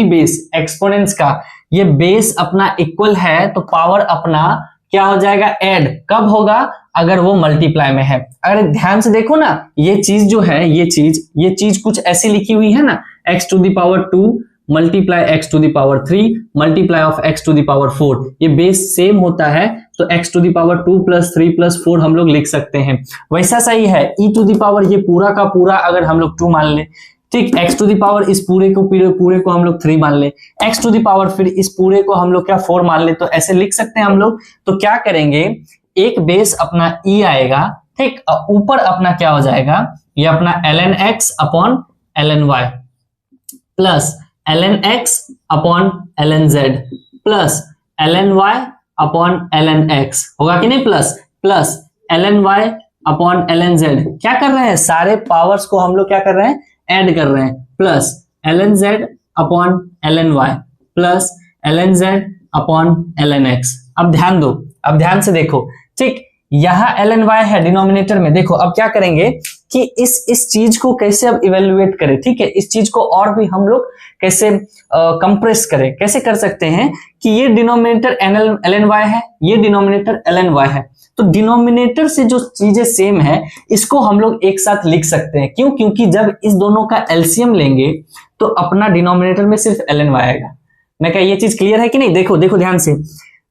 बेस एक्सपोनेंट्स का, ये बेस अपना इक्वल है, तो पावर अपना क्या हो जाएगा ऐड, कब होगा, अगर वो मल्टीप्लाई में है। अगर ध्यान से देखो ना, ये चीज जो है, ये चीज कुछ ऐसी लिखी हुई है ना, x to the power 2 multiply x to the power 3 multiply of x to the power 4, ये बेस सेम होता है, तो x to the power 2 plus 3 plus 4 हम लोग लिख सकते हैं। वैसा सही है e टू दी पावर ये पूरा का पूरा अगर हम लोग 2 मान ले, ठीक, x टू दी पावर इस पूरे को हम लोग 3 मान ले, x टू दी पावर फिर इस पूरे को हम लोग क्या 4 मान ले, तो ऐसे लिख सकते हैं हम लोग। तो क्या करेंगे, एक बेस अपना e आएगा, ठीक, ऊपर अपना क्या हो जाएगा, ये अपना ln x/ln y plus ln x/ln z plus ln y/ln x होगा कि नहीं, प्लस ln y/ln z। क्या कर रहे हैं, सारे पावर्स को हम लोग क्या कर रहे हैं, ऐड कर रहे हैं, plus ln z/ln y plus ln z/ln x। अब ध्यान से देखो, ठीक, यहां ln y है डिनोमिनेटर में। देखो अब क्या करेंगे कि इस चीज को कैसे अब इवेल्युएट करें, ठीक है, इस चीज को और भी हम लोग कैसे कंप्रेस करें, कैसे कर सकते हैं कि ये डिनोमिनेटर ln y है, ये डिनोमिनेटर ln y है, तो डिनोमिनेटर से जो चीजें सेम है इसको हम लोग एक साथ लिख सकते हैं। क्यों, क्योंकि जब इस दोनों का एलसीएम लेंगे तो अपना डिनोमिनेटर में सिर्फ ln y आएगा। मैं क्या ये चीज क्लियर है कि नहीं। देखो ध्यान से,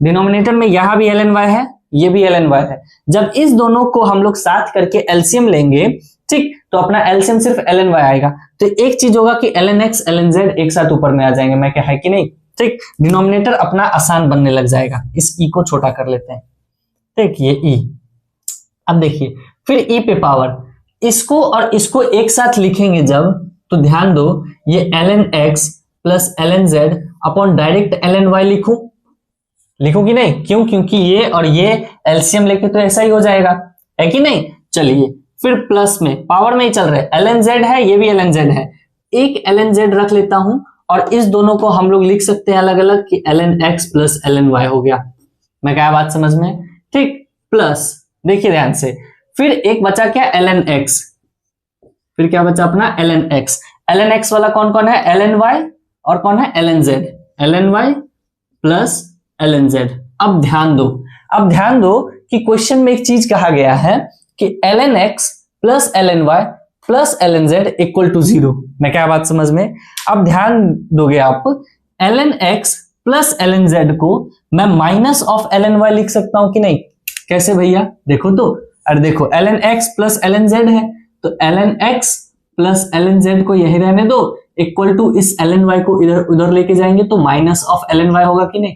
डिनोमिनेटर में यहां भी ln y है, ये भी ln y है, जब इस दोनों को हम लोग साथ करके एलसीएम लेंगे, ठीक, तो अपना एलसीएम सिर्फ ln y आएगा। तो एक चीज होगा कि ln x ln z एक साथ ऊपर में आ जाएंगे। मैं क्या है कि नहीं, ठीक, डिनोमिनेटर अपना आसान बनने लग जाएगा। इस e को छोटा कर लेते हैं, ठीक, ये e। अब देखिए फिर e पे पावर, इसको और इसको एक साथ लिखेंगे जब, तो ध्यान दो, ये ln x plus ln z upon direct ln y लिखूं कि नहीं। क्यों, क्योंकि ये और ये एलसीएम लेके तो ऐसा ही हो जाएगा, है कि नहीं। चलिए फिर प्लस में पावर में ही चल रहे, ln z है, ये भी ln z है, एक ln z रख लेता हूं और इस दोनों को हम लोग लिख सकते हैं अलग अलग कि ln x plus ln y हो गया। मैं क्या बात समझ में, ठीक, प्लस देखिए ध्यान से, फिर एक बचा क्या ln x, फिर क्या बचा अपना ln x। ln x वाला कौन कौन है, ln y और कौन है ln z, ln y plus ln z। अब ध्यान दो कि क्वेश्चन में एक चीज कहा गया है कि ln x plus ln y plus ln z equal to 0। मैं क्या बात समझ में, अब ध्यान दोगे आप, ln x plus ln z को मैं माइनस ऑफ ln y लिख सकता हूं कि नहीं, कैसे भैया, देखो तो, अरे देखो ln x plus ln z है तो ln x plus ln z को यही रहने दो, इक्वल टू इस ln y को इधर उधर लेके जाएंगे तो माइनस ऑफ ln y होगा कि नहीं।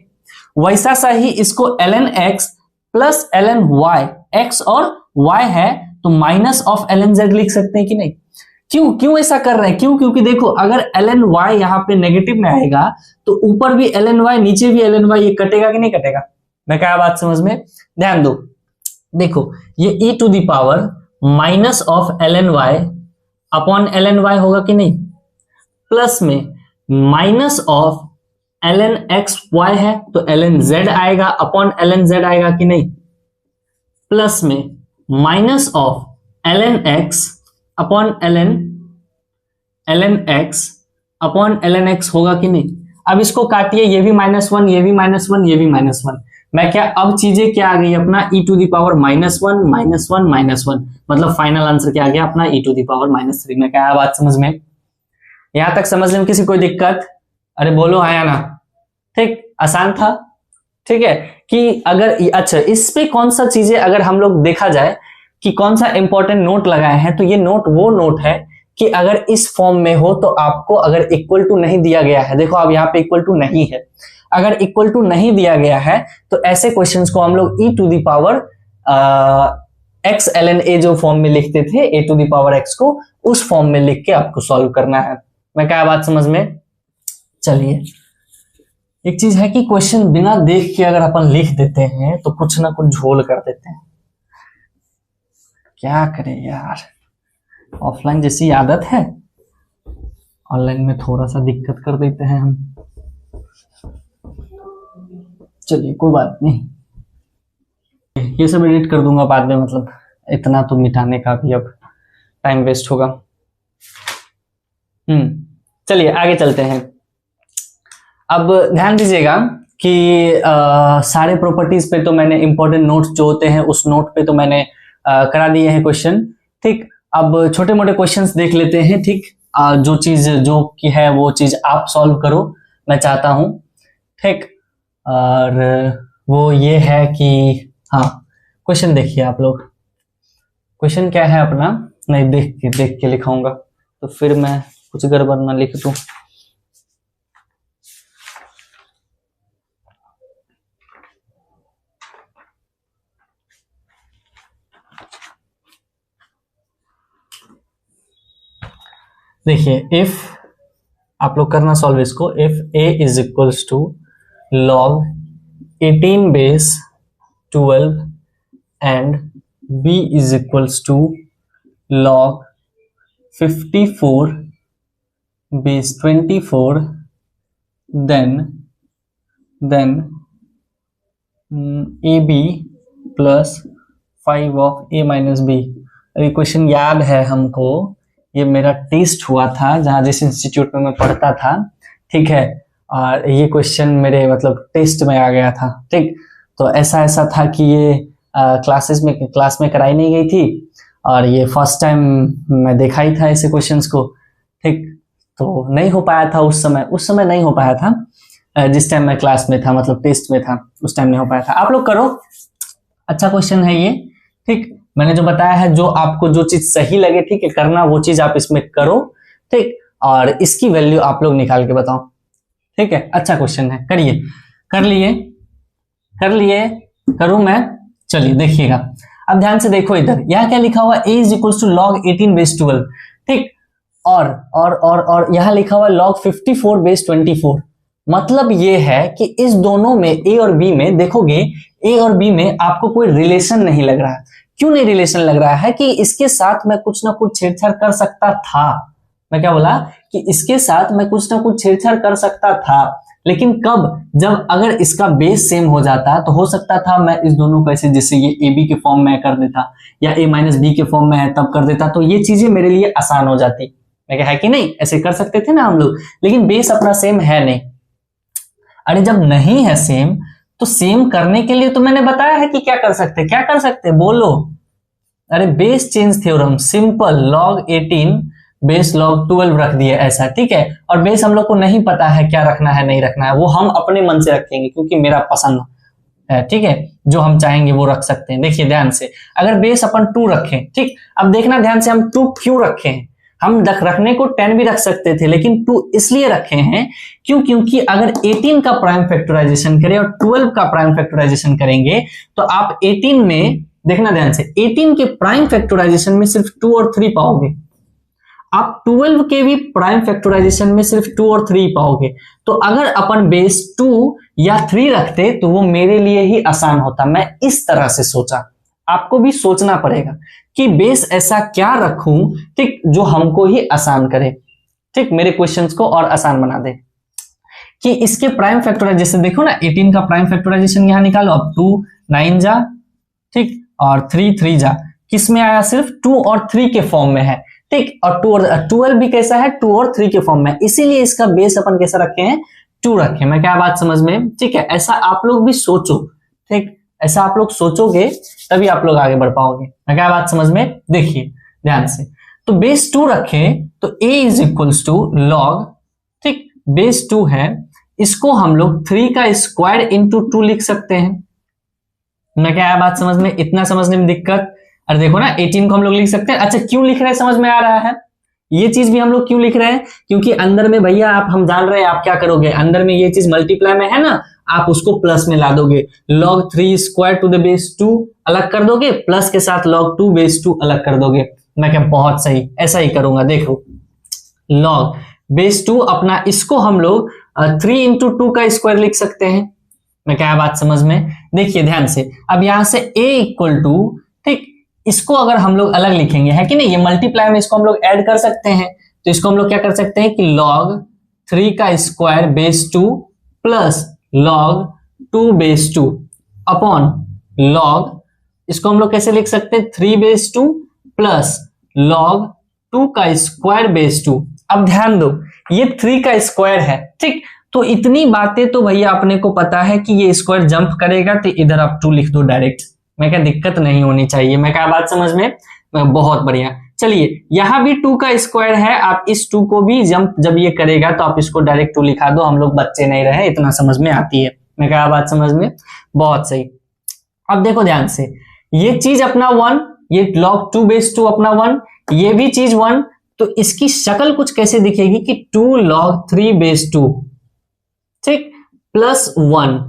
वैसा सा ही इसको ln x plus ln y, x और y है तो माइनस ऑफ ln z लिख सकते हैं कि नहीं। क्यों ऐसा कर रहे हैं, क्योंकि देखो अगर ln y यहाँ पे नेगेटिव में आएगा तो ऊपर भी ln y नीचे भी ln y, ये कटेगा कि नहीं कटेगा। मैं क्या बात समझ में, ध्यान दो, देखो ये e to the power minus of ln y upon ln y होगा कि नहीं, प्लस में minus of ln x y है तो ln z आएगा अपॉन ln z आएगा कि नहीं, प्लस में minus of ln x upon ln x upon ln x होगा कि नहीं। अब इसको काटिए, ये भी -1, ये भी -1, ये भी -1। मैं क्या, अब चीजें क्या आ गई अपना e टू द पावर -1 -1 -1, मतलब फाइनल आंसर क्या आ गया अपना e टू द पावर -3। मैं क्या बात समझ में, यहां तक समझने में किसी कोई दिक्कत, अरे बोलो हाँ या ना, ठीक, आसान था, ठीक है। कि अगर अच्छा इस पे कौन सा चीजें अगर हम लोग देखा जाए कि कौन सा इंपॉर्टेंट नोट लगाए हैं, तो ये नोट वो नोट है कि अगर इस फॉर्म में हो तो आपको अगर इक्वल टू नहीं दिया गया है, देखो अब यहाँ पे इक्वल टू नहीं है, अगर इक्वल टू नहीं दिया गया है तो ऐसे क्वेश्चंस को हम लोग e to the power x ln a जो फॉर्म में लिखते थे, a to the power x को उस फॉर्म में लिख के आपको सॉल्व करना है। मैं क्या बात समझ में, चलिए एक चीज है कि क्वेश्चन बिना देख के अगर अपन लिख देते हैं तो कुछ ना कुछ झोल कर देते हैं, क्या करें यार, ऑफलाइन जैसी आदत है, ऑनलाइन में थोड़ा सा दिक्कत कर देते हैं हम। चलिए कोई बात नहीं, ये सब एडिट कर दूंगा बाद में, मतलब इतना तो मिटाने का भी अब टाइम वेस्ट होगा। चलिए आगे चलते हैं। अब ध्यान दीजिएगा कि सारे प्रॉपर्टीज पे तो मैंने इंपॉर्टेंट नोट्स जो होते हैं उस नोट पे तो मैंने करा दिए हैं क्वेश्चन, ठीक। अब छोटे मोटे क्वेश्चंस देख लेते हैं, ठीक। जो चीज जो की है वो चीज आप सॉल्व करो, मैं चाहता हूं, ठीक। और वो ये है कि हाँ, क्वेश्चन देखिए आप लोग, क्वेश्चन क्या है अपना, नहीं देख के लिखाऊंगा तो फिर मैं कुछ गड़बड़ ना लिख दूं। देखिए इफ आप लोग करना सॉल्व इसको, if a is equals to log 18 base 12 and b is equals to log 54 base 24, then ab plus 5 of a minus b। ये क्वेश्चन याद है हमको, ये मेरा टेस्ट हुआ था जहां जिस इंस्टीट्यूट में मैं पढ़ता था, ठीक है, और ये क्वेश्चन मेरे मतलब टेस्ट में आ गया था, ठीक। तो ऐसा था कि ये क्लास में कराई नहीं गई थी और ये फर्स्ट टाइम मैं देखा ही था ऐसे क्वेश्चंस को, ठीक। तो नहीं हो पाया था उस समय नहीं हो पाया था जिस टाइम मैं क्लास में था, मतलब टेस्ट में था, उस टाइम नहीं हो पाया था। आप लोग करो, अच्छा क्वेश्चन है ये, ठीक। मैंने जो बताया है, जो आपको जो चीज सही लगे, ठीक है, करना वो चीज आप इसमें करो, ठीक, और इसकी वैल्यू आप लोग निकाल के बताओ, ठीक है। अच्छा क्वेश्चन है, करिए, कर लिए करूं मैं, चलिए देखिएगा। अब ध्यान से देखो, इधर यहाँ क्या लिखा हुआ, a is equal to log 18 base 12, ठीक, और यहाँ लिखा हुआ log 54 बेस 24। मतलब ये है कि इस दोनों में a और b में देखोगे, a और b में आपको कोई रिलेशन नहीं लग रहा है। क्यों नहीं रिलेशन लग रहा है, कि इसके साथ मैं कुछ ना कुछ छेड़छाड़ कर सकता था। मैं क्या बोला कि इसके साथ मैं कुछ ना कुछ छेड़छाड़ कर सकता था, लेकिन कब, जब अगर इसका बेस सेम हो जाता तो हो सकता था मैं इस दोनों को ऐसे, जैसे ये ए बी के फॉर्म में कर देता या ए माइनस बी के फॉर्म में है तब कर देता, तो ये चीजें मेरे लिए आसान हो जाती। मैं क्या है कि नहीं, ऐसे कर सकते थे ना हम लोग, लेकिन बेस अपना सेम है नहीं। अरे जब नहीं है सेम तो सेम करने के लिए तो मैंने बताया है कि क्या कर सकते, क्या कर सकते बोलो। अरे base change theorem, simple, log 18 base log 12 रख दिए ऐसा, ठीक है। और बेस हम लोग को नहीं पता है क्या रखना है नहीं रखना है, वो हम अपने मन से रखेंगे क्योंकि मेरा पसंद है, ठीक है। जो हम चाहेंगे वो रख सकते हैं। देखिए ध्यान से, अगर बेस अपन 2 रखें, ठीक, अब देखना ध्यान से हम 2 क्यों रखे हैं। हम रखने को 10 भी रख सकते थे, लेकिन 2 इसलिए रखे हैं क्योंकि अगर 18 का प्राइम फैक्टराइजेशन करें और 12 का प्राइम फैक्टराइजेशन करेंगे तो आप 18 में, देखना ध्यान से, 18 के प्राइम फैक्टराइजेशन में सिर्फ 2 और 3 पाओगे, आप 12 के भी प्राइम फैक्टराइजेशन में सिर्फ 2 और 3 पाओगे। तो अगर अपन बेस 2 या 3 रखते तो वो मेरे लिए ही आसान होता। मैं इस तरह से सोचा, आपको भी सोचना पड़ेगा कि बेस ऐसा क्या रखूं, ठीक, जो हमको ही आसान करे, ठीक, मेरे क्वेश्चंस को और आसान बना दे। कि इसके प्राइम फैक्टराइजेशन देखो ना, 18 का प्राइम फैक्टराइजेशन यहां निकालो, अब 2 9 जा, ठीक, और 3 3 जा, किस में आया, सिर्फ 2 और 3 के फॉर्म में है, ठीक। और 2 और 12 भी कैसा है, 2 और 3 के फॉर्म में, इसीलिए इसका बेस अपन कैसा रखे हैं, 2 रखे। मैं क्या बात समझ में, ठीक है। ऐसा आप लोग भी सोचो, ठीक, ऐसा आप लोग सोचोगे तभी आप लोग आगे बढ़ पाओगे। मैं क्या बात समझ में, देखिए ध्यान से, तो बेस 2 रखें तो a is equals to log, ठीक, बेस 2 है, इसको हम लोग 3 का स्क्वायर इंटू 2 लिख सकते हैं। मैं क्या बात समझ में, इतना समझने में दिक्कत। अरे देखो ना, 18 को हम लोग लिख सकते हैं। अच्छा क्यों लिख रहे हैं, समझ में आ रहा है, ये चीज भी हम लोग क्यों लिख रहे हैं, क्योंकि अंदर में भैया आप, हम जान रहे हैं आप क्या करोगे, अंदर में ये चीज मल्टीप्लाई में है ना, आप उसको प्लस में ला दोगे, log 3 square to the base 2 अलग कर दोगे, प्लस के साथ log 2 बेस 2 अलग कर दोगे। मैं क्या, बहुत सही, ऐसा ही करूंगा। देखो log बेस 2 अपना, इसको हम लोग 3 इंटू 2 का स्क्वायर लिख सकते हैं। मैं क्या बात समझ में, देखिए ध्यान से, अब यहां से a इक्वल टू, ठीक, इसको अगर हम लोग अलग लिखेंगे, है कि नहीं, ये मल्टीप्लाई में इसको हम लोग ऐड कर सकते हैं, तो इसको हम लोग क्या कर सकते हैं कि log 3 का square base 2 plus log 2 base 2 upon log, इसको हम लोग कैसे लिख सकते हैं, 3 बेस 2 प्लस log 2 का स्क्वायर बेस 2। अब ध्यान दो, ये 3 का स्क्वायर है, ठीक, तो इतनी बातें तो भैया अपने को पता है कि ये स्क्वायर जंप करेगा, तो इधर आप 2 लिख दो डायरेक्ट। मैं क्या, दिक्कत नहीं होनी चाहिए। मैं क्या बात समझ में, बहुत बढ़िया। चलिए यहां भी 2 का स्क्वायर है, आप इस 2 को भी जंप जब ये करेगा तो आप इसको डायरेक्ट 2 लिखा दो, हम लोग बच्चे नहीं रहे, इतना समझ में आती है। मैं क्या बात समझ में, बहुत सही। अब देखो ध्यान से, ये चीज अपना 1, ये log 2 बेस 2 अपना 1, ये भी चीज 1, तो इसकी शक्ल कुछ कैसे दिखेगी कि 2 log 3 बेस 2, ठीक, प्लस 1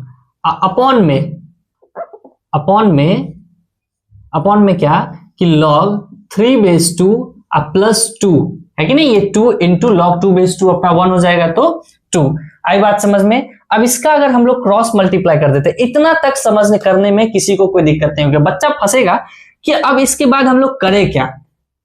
अपॉन में क्या कि log 3 बेस 2 प्लस 2, है कि नहीं, ये 2 इंटू log 2 बेस 2 अपना 1 हो जाएगा, तो 2। आई बात समझ में। अब इसका अगर हम लोग क्रॉस मल्टीप्लाई कर देते, इतना तक समझने करने में किसी को कोई दिक्कत नहीं होगी, बच्चा फंसेगा कि अब इसके बाद हम लोग करें क्या,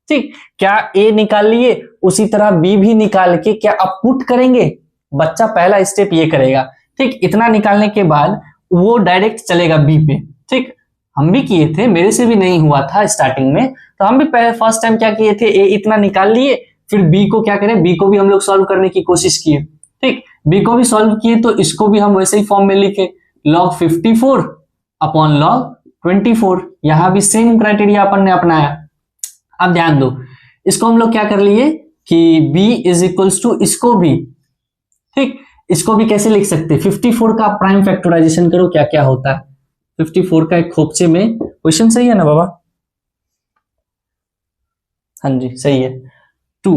ठीक, क्या a निकाल लिए, उसी तरह b भी निकाल के क्या अब पुट करेंगे, बच्चा पहला स्टेप ये करेगा, ठीक। इतना निकालने के बाद वो डायरेक्ट चलेगा b पे, ठीक, हम भी किए थे, मेरे से भी नहीं हुआ था स्टार्टिंग में, तो हम भी पहले फर्स्ट टाइम क्या किए थे, a इतना निकाल लिए, फिर b को क्या करें, b को भी हम लोग सॉल्व करने की कोशिश किए, ठीक, b को भी सॉल्व किए, तो इसको भी हम वैसे ही फॉर्म में लिखे, log 54 अपॉन log 24, यहां भी सेम क्राइटेरिया अपन ने अपनाया। अब ध्यान दो, इसको हम लोग क्या कर लिए कि b इज इक्वल्स टू, इसको भी, ठीक, इसको भी कैसे लिख सकते हैं, 54 का प्राइम फैक्टराइजेशन करो, क्या क्या होता है, 54 का एक खोपचे में, क्वेश्चन सही है ना बाबा, हाँ जी सही है, 2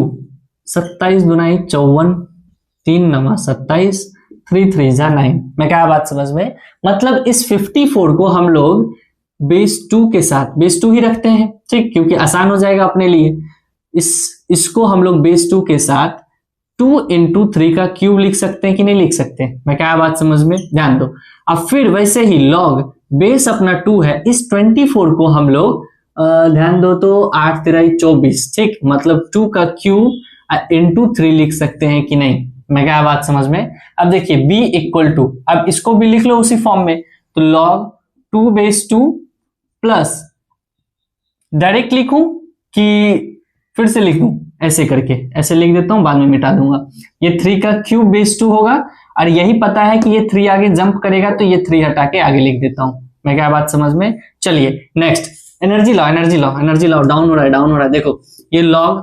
27 दुनाई 54, 3 नमा 27, 3 3 जा 9। मैं क्या बात समझ में, मतलब इस 54 को हम लोग बेस 2 के साथ, बेस 2 ही रखते हैं, ठीक, क्योंकि आसान हो जाएगा अपने लिए। इसको हम लोग बेस 2 के साथ 2 इंटू 3 का क्यूब लिख सकते हैं कि नहीं लिख सकते। मैं क्या बात समझ में, ध्यान दो। अब फिर वैसे ही log बेस अपना 2 है, इस 24 को हम लोग ध्यान दो तो 8 3 24, ठीक, मतलब 2 का क्यूब इंटू 3 लिख सकते हैं कि नहीं। मैं क्या बात समझ में? अब देखिए b इक्वल टू, अब इसको भी लिख लो उसी फॉर्म में, तो log 2/2 प्लस, डायरेक्ट लिखूं कि फिर से लिखूं? ऐसे करके ऐसे लिख देता हूं, बाद में मिटा दूंगा। ये 3 का क्यूब बेस 2 होगा, और यही पता है कि ये 3 आगे जंप करेगा, तो ये 3 हटा के आगे लिख देता हूं। मैं क्या बात समझ में? चलिए next, energy law, energy law, energy law down हो रहा है, डाउन हो रहा है। देखो ये log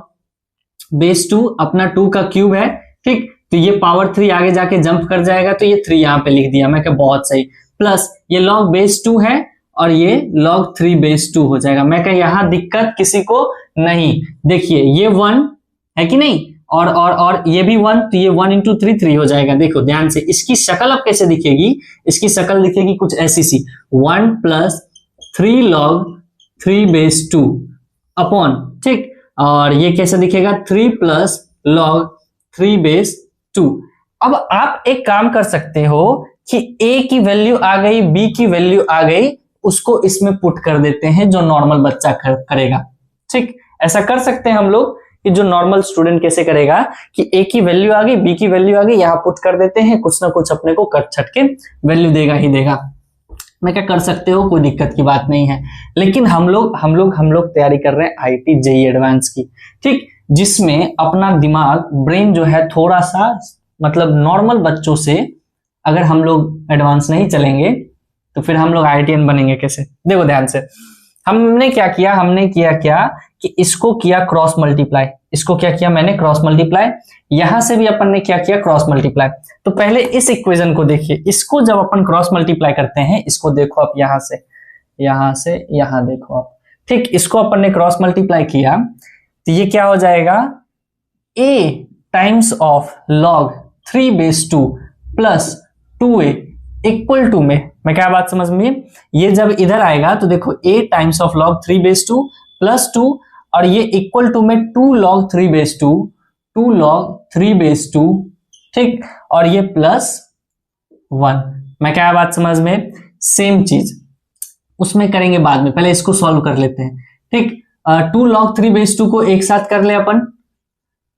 बेस 2 अपना 2 का क्यूब है, ठीक, तो ये पावर 3 आगे जाके जंप कर जाएगा, तो ये 3 यहां पे लिख दिया मैं, क्या बहुत सही। प्लस ये log बेस 2 है और ये log 3 बेस 2 हो जाएगा। मैं क्या यहां दिक्कत किसी को नहीं? देखिए ये 1 है कि नहीं, और ये भी 1, तो ये 1 इंटू 3 3 हो जाएगा। देखो ध्यान से, इसकी शक्ल अब कैसे दिखेगी? इसकी शक्ल दिखेगी कुछ ऐसी सी, 1 प्लस 3 log 3 बेस 2 अपॉन, ठीक, और ये कैसे दिखेगा? 3 प्लस log 3 बेस 2। अब आप एक काम कर सकते हो कि a की वैल्यू आ गई, b की वैल्यू आ गई, उसको इसमें पुट कर देते हैं जो नॉर्मल बच्चा करेगा, ठीक। ऐसा कर सकते हैं हम लोग कि जो नॉर्मल स्टूडेंट कैसे करेगा कि a की वैल्यू आ गई, b की वैल्यू आ गई, यहां पुट कर देते हैं, कुछ ना कुछ अपने को कट छट के वैल्यू देगा ही देगा। मैं क्या कर सकते हो, कोई दिक्कत की बात नहीं है। लेकिन हम लोग तैयारी कर रहे हैं आईटी जेईई एडवांस की, ठीक, जिसमें अपना दिमाग, ब्रेन जो है थोड़ा सा, मतलब नॉर्मल बच्चों से अगर हम लोग एडवांस नहीं चलेंगे तो फिर हम लोग आईटीएन बनेंगे कैसे? देखो ध्यान से, हमने क्या किया कि इसको किया क्रॉस मल्टीप्लाई, इसको क्या किया मैंने? Cross multiply. यहां से भी अपन ने क्या किया? Cross multiply. तो पहले इस इक्वेशन को देखिए, इसको जब अपन क्रॉस मल्टीप्लाई करते हैं, इसको देखो आप, यहां से यहां देखो आप, ठीक, इसको अपन ने क्रॉस मल्टीप्लाई किया, तो ये क्या हो जाएगा? a times of log 3 base 2 plus 2a equal to में, मैं क्या बात समझ में? ये जब इधर आएगा तो देखो a times of log 3 base 2 plus 2, और ये इक्वल टू में 2 log 3 बेस 2, 2 log 3 बेस 2, ठीक, और ये प्लस 1। मैं क्या बात समझ में? सेम चीज उसमें करेंगे बाद में, पहले इसको सॉल्व कर लेते हैं, ठीक। 2 log 3 बेस 2 को एक साथ कर ले अपन,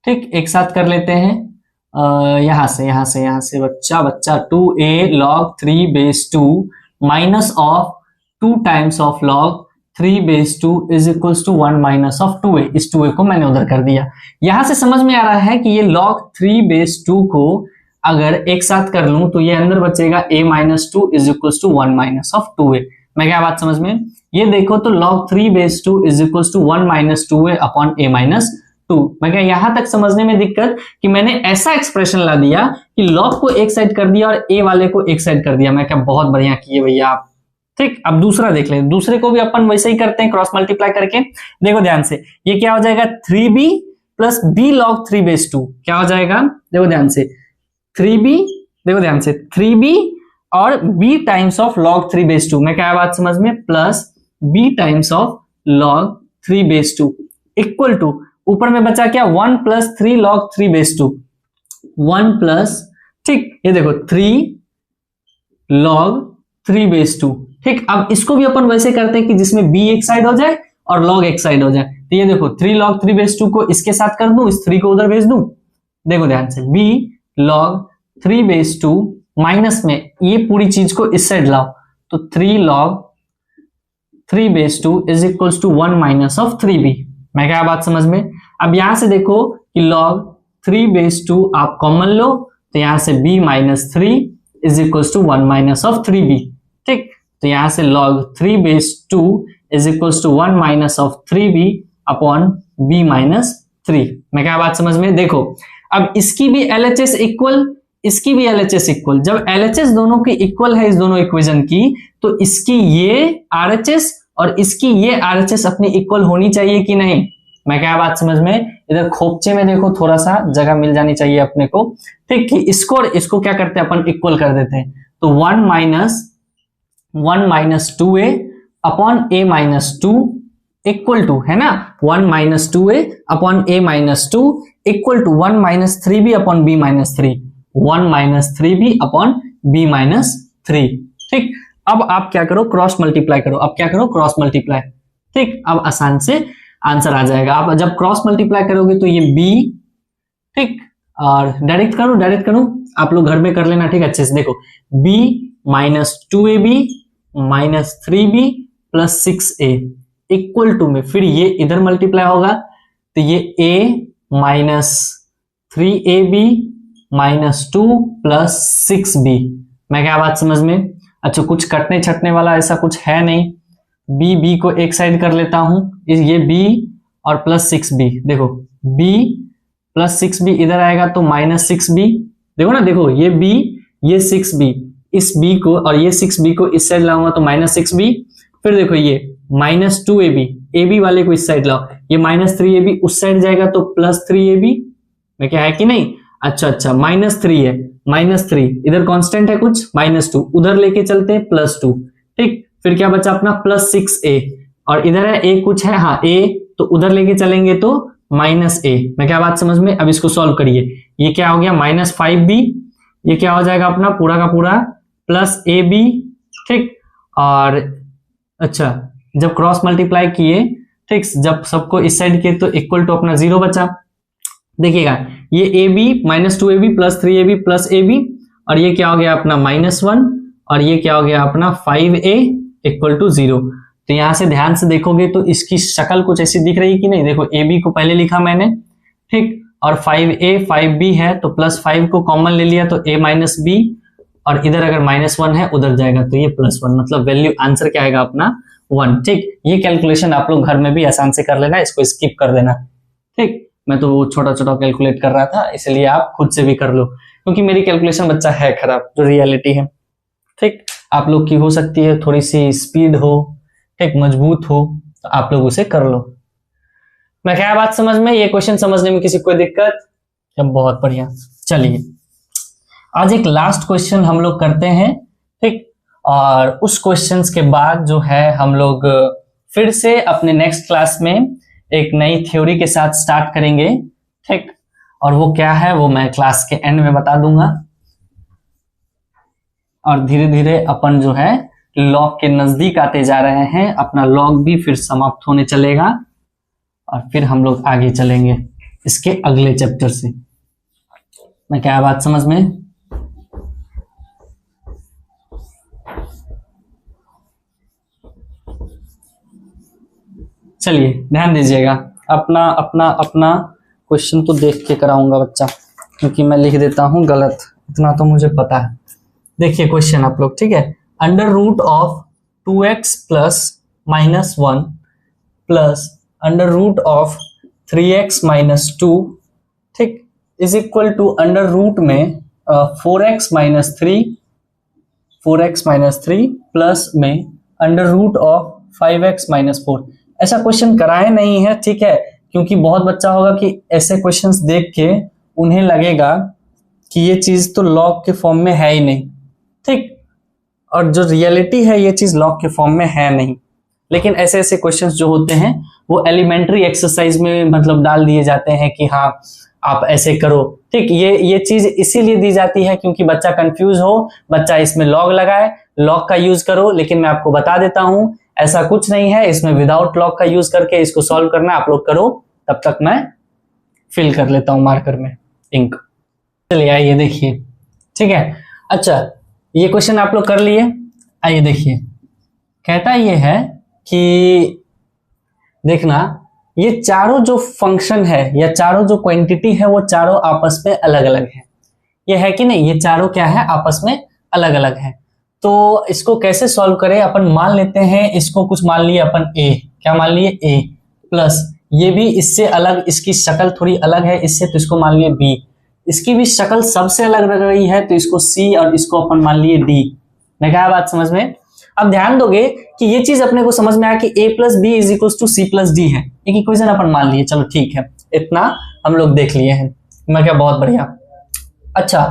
ठीक, एक साथ कर लेते हैं। यहां से बच्चा 2a log 3 base 2 minus of 2 times of log 3 base 2 is equals to 1 minus of 2a। इस 2a को मैंने उधर कर दिया। यहां से समझ में आ रहा है कि ये log 3 बेस 2 को अगर एक साथ कर लूं तो ये अंदर बचेगा a minus 2 is equals to 1 minus of 2a। मैं क्या बात समझ में? ये देखो तो log 3 base 2 is equals to 1 minus 2a upon a minus 2। मैं क्या यहां तक समझने में दिक्कत कि मैंने ऐसा एक्सप्रेशन ला दिया कि log को एक साइड कर दिया और a वाले को एक साइड कर दिया। मैं क्या बहुत बढ़िया किए भैया आप, ठीक। अब दूसरा देख लें, दूसरे को भी अपन वैसे ही करते हैं क्रॉस मल्टीप्लाई करके। देखो ध्यान से, ये क्या हो जाएगा? 3b plus b log 3 base 2 क्या हो जाएगा? देखो ध्यान से, 3b, देखो ध्यान से, 3b और b times of log 3 base 2, मैं क्या बात समझ में? Plus b times of log 3 base 2 equal to, ऊपर में बचा क्या? 1 प्लस 3 log 3 बेस 2, 1 प्लस, ठीक, ये देखो 3 log 3 बेस 2, ठीक। अब इसको भी अपन वैसे करते हैं कि जिसमें b एक साइड हो जाए और log एक साइड हो जाए। तो ये देखो 3 log 3 बेस 2 को इसके साथ कर दूं, इस 3 को उधर भेज दूं। देखो ध्यान से, b log 3 बेस 2 माइनस में ये पूरी चीज को इस साइड लाओ, तो 3 log 3 base 2 is equals to 1 minus of 3b। मैं क्या बात समझ में? अब यहां से देखो कि log 3 बेस 2 आप कॉमन लो, तो यहां से b minus 3 is equals to 1 minus of 3b, ठीक। तो यहां से log 3 base 2 is equals to 1 minus of 3b upon b minus 3। मैं क्या बात समझ में? देखो अब इसकी भी LHS इक्वल, इसकी भी LHS इक्वल। जब LHS दोनों की इक्वल है इस दोनों इक्वेशन की, तो इसकी ये RHS और इसकी ये RHS अपनी इक्वल होनी चाहिए कि नहीं? मैं क्या बात समझ में? इधर खोपचे में देखो थोड़ा सा जगह मिल जानी चाहिए अपने को, ठीक, कि इसको और इसको क्या करते हैं अपन? इक्वल कर देते हैं। तो 1 minus 2a upon a minus 2 equal to, है ना, 1 minus 2a upon a minus 2 equal to 1 minus 3b upon b minus 3, 1 minus 3b upon b minus 3, ठीक। अब आप क्या करो? क्रॉस मल्टीप्लाई करो। अब क्या करो? क्रॉस मल्टीप्लाई, ठीक। अब आसान से आंसर आ जाएगा। आप जब क्रॉस मल्टीप्लाई करोगे तो ये b, ठीक, और डायरेक्ट करूं, आप लोग घर में कर लेना, ठीक है, अच्छे से देखो। b minus 2ab minus 3b plus 6a equal to में, फिर ये इधर मल्टीप्लाई होगा तो ये a minus 3ab minus 2 plus 6b। मैं क्या बात समझ में? अच्छा, कुछ कटने छटने वाला ऐसा कुछ है नहीं। b को एक साइड कर लेता हूं, ये b और प्लस 6b, देखो b प्लस 6b इधर आएगा तो माइनस 6b, देखो ना, देखो ये b ये 6b, इस b को और ये 6b को इस साइड लाऊंगा तो माइनस 6b, फिर देखो ये माइनस 2ab, ab वाले को इस साइड लाओ, ये माइनस 3ab उस साइड जाएगा तो प्लस 3ab में, क्या है कि नहीं? अच्छा, माइनस 3 है, माइनस 3 इधर कांस्टेंट है कुछ, माइनस 2 उधर लेके चलते हैं प्लस 2, ठीक, फिर क्या बचा अपना प्लस 6a, और इधर है a कुछ है, हाँ a, तो उधर लेके चलेंगे तो माइनस a। मैं क्या बात समझ में? अब इसको सॉल्व करिए, ये क्या हो गया माइनस 5b, ये क्या हो जाएगा अपना पूरा का पूरा प्लस ab, ठीक, और अच्छा जब क्रॉस मल्टीप्लाई किए, ठीक, जब सबको इस साइड किए तो इक्वल टू अपना 0 बचा। देखिएगा ये ab minus 2ab plus 3ab plus ab, और ये क्या हो गया अपना -1, और ये क्या हो गया अपना 5a इक्वल टू 0। तो यहां से ध्यान से देखोगे तो इसकी शक्ल कुछ ऐसी दिख रही कि नहीं? देखो ab को पहले लिखा मैंने, ठीक, और 5a 5b है तो प्लस 5 को कॉमन ले लिया तो a माइनस b, और इधर अगर -1 है उधर जाएगा तो ये +1, मतलब वैल्यू आंसर क्या आएगा अपना 1, ठीक। ये कैलकुलेशन आप लोग घर में भी आसान से कर लेना, इसको स्किप कर देना, ठीक। मैं तो छोटा छोटा कैलकुलेट कर रहा था, इसलिए आप खुद से भी कर लो, क्योंकि मेरी कैलकुलेशन बच्चा है खराब, जो रियलिटी है, ठीक। आप लोग की हो सकती है थोड़ी सी स्पीड हो, ठीक, मजबूत हो, तो आप लोग उसे कर लो। मैं क्या बात समझ में? ये क्वेश्चन समझने में किसी कोई दिक्कत? बहुत बढ़िया। चलिए आज एक लास्ट क्वेश्चन हम लोग करते हैं, ठीक, और उस क्वेश्चंस के बाद जो है हम लोग फिर से अपने नेक्स्ट क्लास में एक नई थ्योरी के साथ स्टार्ट करेंगे, ठीक, और वो क्या है वो मैं क्लास के एंड में बता दूंगा। और धीरे धीरे अपन जो है लॉग के नजदीक आते जा रहे हैं, अपना लॉग भी फिर समाप्त होने चलेगा, और फिर हम लोग आगे चलेंगे इसके अगले चैप्टर से। मैं क्या बात समझ में? चलिए ध्यान दीजिएगा, अपना अपना अपना क्वेश्चन तो देख के कराऊंगा बच्चा, क्योंकि मैं लिख देता हूं गलत, इतना तो मुझे पता है। देखिए क्वेश्चन आप लोग, ठीक है, under root of 2x plus -1 plus under root of 3x minus 2, ठीक, is equal to under root में 4x माइनस 3 प्लस में under root of 5x minus 4। ऐसा क्वेश्चन कराए नहीं है, ठीक है, क्योंकि बहुत बच्चा होगा कि ऐसे क्वेश्चंस देख के उन्हें लगेगा कि ये चीज तो लॉग के फॉर्म में है ही नहीं, ठीक, और जो रियलिटी है ये चीज लॉग के फॉर्म में है नहीं। लेकिन ऐसे ऐसे क्वेश्चंस जो होते हैं वो एलिमेंट्री एक्सरसाइज में मतलब डाल दिए जाते हैं कि हाँ आप ऐसे करो, ठीक। ये चीज इसीलिए दी जाती है क्योंकि बच्चा कंफ्यूज हो, बच्चा इसमें लॉग लगाए, लॉग का यूज करो। लेकिन मैं आपको बता देता हूं ऐसा कुछ नहीं है, इसमें विदाउट लॉग का यूज करके इसको सॉल्व करना आप लोग करो, तब तक मैं फिल कर लेता हूं मार्कर में इंक। चलिए आइए देखिए, ठीक है। अच्छा ये क्वेश्चन आप लोग कर लिए, आइए देखिए, कहता ये है कि देखना ये चारों जो फंक्शन है या चारों जो क्वांटिटी है वो चारों आपस में अलग अलग है, ये है कि नहीं? ये चारों क्या है आपस में अलग अलग है। तो इसको कैसे सॉल्व करें? अपन मान लेते हैं इसको, कुछ मान लिए अपन a, क्या मान लिए a प्लस ये भी इससे अलग, इसकी शक्ल थोड़ी अलग है इससे, तो इसको मान लिए b, इसकी भी शक्ल सबसे अलग लग रही है तो इसको c, और इसको अपन मान लिए d। मैं क्या बात समझ में? अब ध्यान दोगे कि ये चीज अपने को समझ में आया कि a plus B is equal to C plus D है, एक इक्वेशन अपन मान लिए, चलो ठीक है, इतना हम लोग देख लिए हैं। मैं क्या बहुत बढ़िया। अच्छा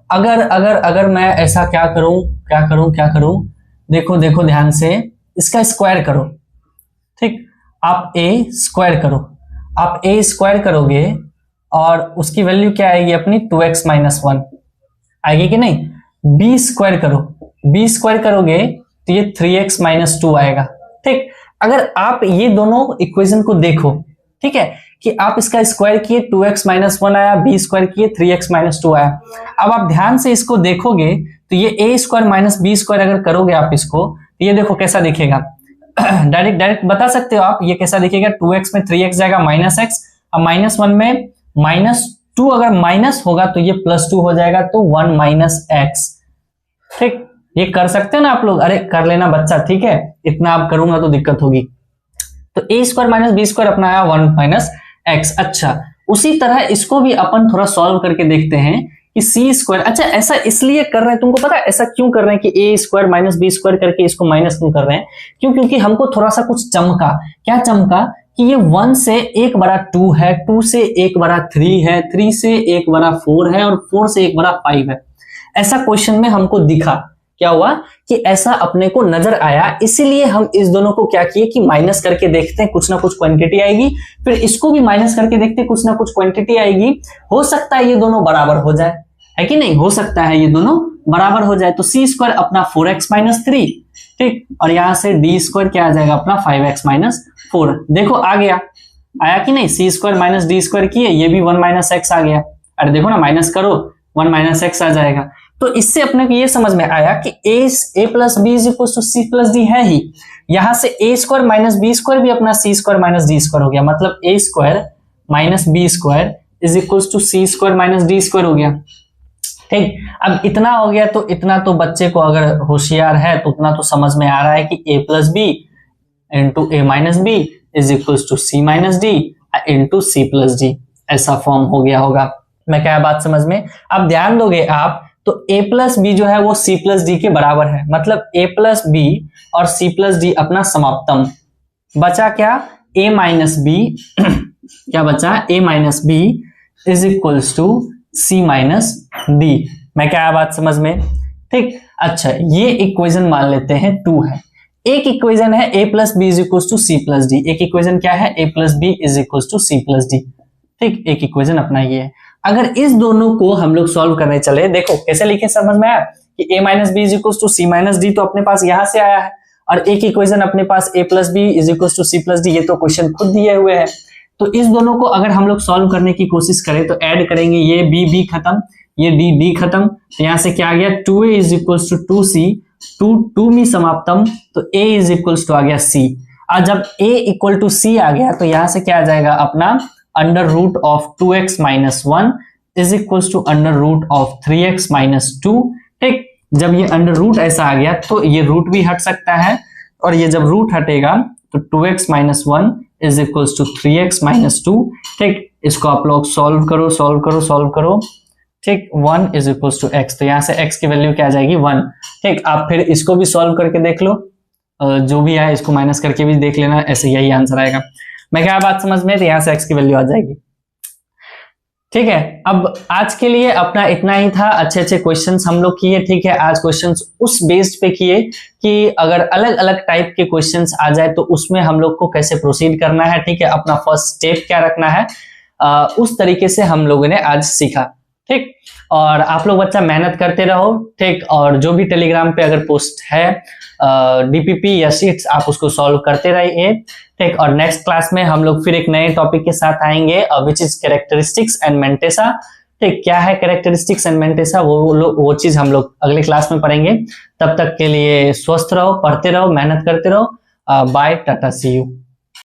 अगर अगर अगर मैं ऐसा क्या करूं, देखो ध्यान से, इसका स्क्वायर करो, ठीक, आप a स्क्वायर करो, आप a स्क्वायर करोगे और उसकी वैल्यू क्या आएगी अपनी 2x माइनस 1 आएगी कि नहीं? b स्क्वायर करो, b स्क्वायर करोगे तो ये 3x माइनस 2 आएगा, ठीक। अगर आप ये दोनों इक्वेशन को देखो, ठीक है, कि आप इसका स्क्वायर किए 2x माइनस 1 आया, बी स्क्वायर किए 3x माइनस 2 आया। अब आप ध्यान से इसको देखोगे तो ये ए स्क्वायर माइनस बी स्क्वायर अगर करोगे आप इसको, तो ये देखो कैसा दिखेगा। डायरेक्ट बता सकते हो आप ये कैसा दिखेगा। 2x में 3x जाएगा माइनस एक्स, अब माइनस 1 में माइनस 2 अगर माइनस होगा तो ये प्लस 2 हो जाएगा, तो 1 माइनस एक्स। ठीक, ये कर सकते हैं ना आप लोग, अरे कर लेना बच्चा, ठीक है, इतना आप करूंगा तो दिक्कत होगी। तो ए स्क्वायर माइनस बी स्क्वायर अपना आया 1 माइनस एक्स। अच्छा, उसी तरह इसको भी अपन थोड़ा सॉल्व करके देखते हैं कि सी स्क्वायर, अच्छा ऐसा इसलिए कर रहे हैं, तुमको पता है ऐसा क्यों कर रहे हैं कि ए स्क्वायर माइनस बी स्क्वायर करके इसको माइनस क्यों कर रहे हैं? क्यों? क्योंकि हमको थोड़ा सा कुछ चमका। क्या चमका? कि ये 1 से 1 बड़ा 2 है, 2 से 1 बड़ा 3 है, 3 से 1 बड़ा 4 है और 4 से 1 बड़ा 5 है। ऐसा क्वेश्चन में हमको दिखा। क्या हुआ कि ऐसा अपने को नजर आया, इसीलिए हम इस दोनों को क्या किए कि माइनस करके देखते हैं, कुछ ना कुछ क्वांटिटी आएगी, फिर इसको भी माइनस करके देखते हैं, कुछ ना कुछ क्वांटिटी आएगी। हो सकता है ये दोनों बराबर हो जाए, है कि नहीं? हो सकता है ये दोनों बराबर हो जाए। तो सी स्क्वायर अपना 4x माइनस 3, ठीक, और यहां से डी स्क्वायर क्या आ जाएगा अपना 5x माइनस 4। देखो आ गया, आया कि नहीं? सी स्क्वायर माइनस डी स्क्वायर किए, ये भी 1 माइनस एक्स आ गया। अरे देखो ना, माइनस करो 1 माइनस एक्स आ जाएगा। तो इससे अपने को ये समझ में आया कि A plus B is equal to C plus D है ही। यहां से A square minus B square भी अपना C square minus D square हो गया, मतलब A square minus B square is equal to C square minus D square हो गया। ठीक, अब इतना हो गया तो इतना तो बच्चे को अगर होशियार है तो उतना तो समझ में आ रहा है कि A plus B into A minus B is equal to C minus D into C plus D, ऐसा फॉर्म हो गया होगा। मैं क्या बात समझ में? अब ध्यान दोगे आप तो a प्लस बी जो है वो c प्लस डी के बराबर है, मतलब a प्लस बी और c प्लस डी अपना समाप्तम। बचा क्या? a माइनस बी क्या बचा? a minus B is equals to c minus D. मैं क्या बात समझ में? ठीक, अच्छा ये इक्वेशन मान लेते हैं 2 है। एक इक्वेशन है a plus B is equals to c plus D, एक इक्वेशन क्या है? a plus B is equals to c plus D. ठीक, एक इक्वेशन अपना ये है। अगर इस दोनों को हम लोग सॉल्व करने चले, देखो कैसे लिखे, समझ में आया कि a minus B is equal to C minus D तो अपने पास यहां से आया है, और एक इक्वेशन अपने पास a plus B is equal to C plus D, ये तो क्वेश्चन खुद दिए हुए हैं। तो इस दोनों को अगर हम लोग सॉल्व करने की कोशिश करें तो ऐड करेंगे, ये b खत्म, ये d खत्म, तो यहां से क्या आ गया? 2a is equal to 2c, 2 में समाप्तम, तो a इज इक्वल टू आ गया c। और जब a इक्वल टू c आ गया तो यहां से क्या आ जाएगा अपना under root of 2x minus 1 is equal to under root of 3x minus 2। ठीक, जब ये अंडर रूट ऐसा आ गया तो ये रूट भी हट सकता है, और ये जब रूट हटेगा तो 2x minus 1 is equal to 3x minus 2। ठीक, इसको आप लोग सॉल्व करो सॉल्व करो सॉल्व करो। ठीक, 1 इज इक्वल टू x, तो यहां से x की वैल्यू क्या आ जाएगी? 1। ठीक, आप फिर इसको भी सॉल्व करके देख लो, जो भी है इसको माइनस करके भी देख लेना, ऐसे यही आंसर आएगा। मैं क्या बात समझ में? तो यहां से x की वैल्यू आ जाएगी। ठीक है, अब आज के लिए अपना इतना ही था। अच्छे अच्छे क्वेश्चंस हम लोग किए। ठीक है, आज क्वेश्चंस उस बेस्ड पे किए कि अगर अलग अलग टाइप के क्वेश्चंस आ जाए तो उसमें हम लोग को कैसे प्रोसीड करना है। ठीक है, अपना फर्स्ट स्टेप क्या रखना है, उस तरीके से हम लोगों ने आज सीखा। ठीक, और आप लोग बच्चा मेहनत करते रहो। ठीक, और जो भी टेलीग्राम पे अगर पोस्ट है डीपीपी या शीट्स, आप उसको सॉल्व करते रहिए। ठीक, और नेक्स्ट क्लास में हम लोग फिर एक नए टॉपिक के साथ आएंगे, विच इज कैरेक्टरिस्टिक्स एंड मेंटेसा। ठीक, क्या है कैरेक्टरिस्टिक्स एंड मेंटेसा, वो चीज हम लोग अगले क्लास में पढ़ेंगे। तब तक के लिए स्वस्थ रहो, पढ़ते रहो, मेहनत करते रहो। Bye, tata, see you.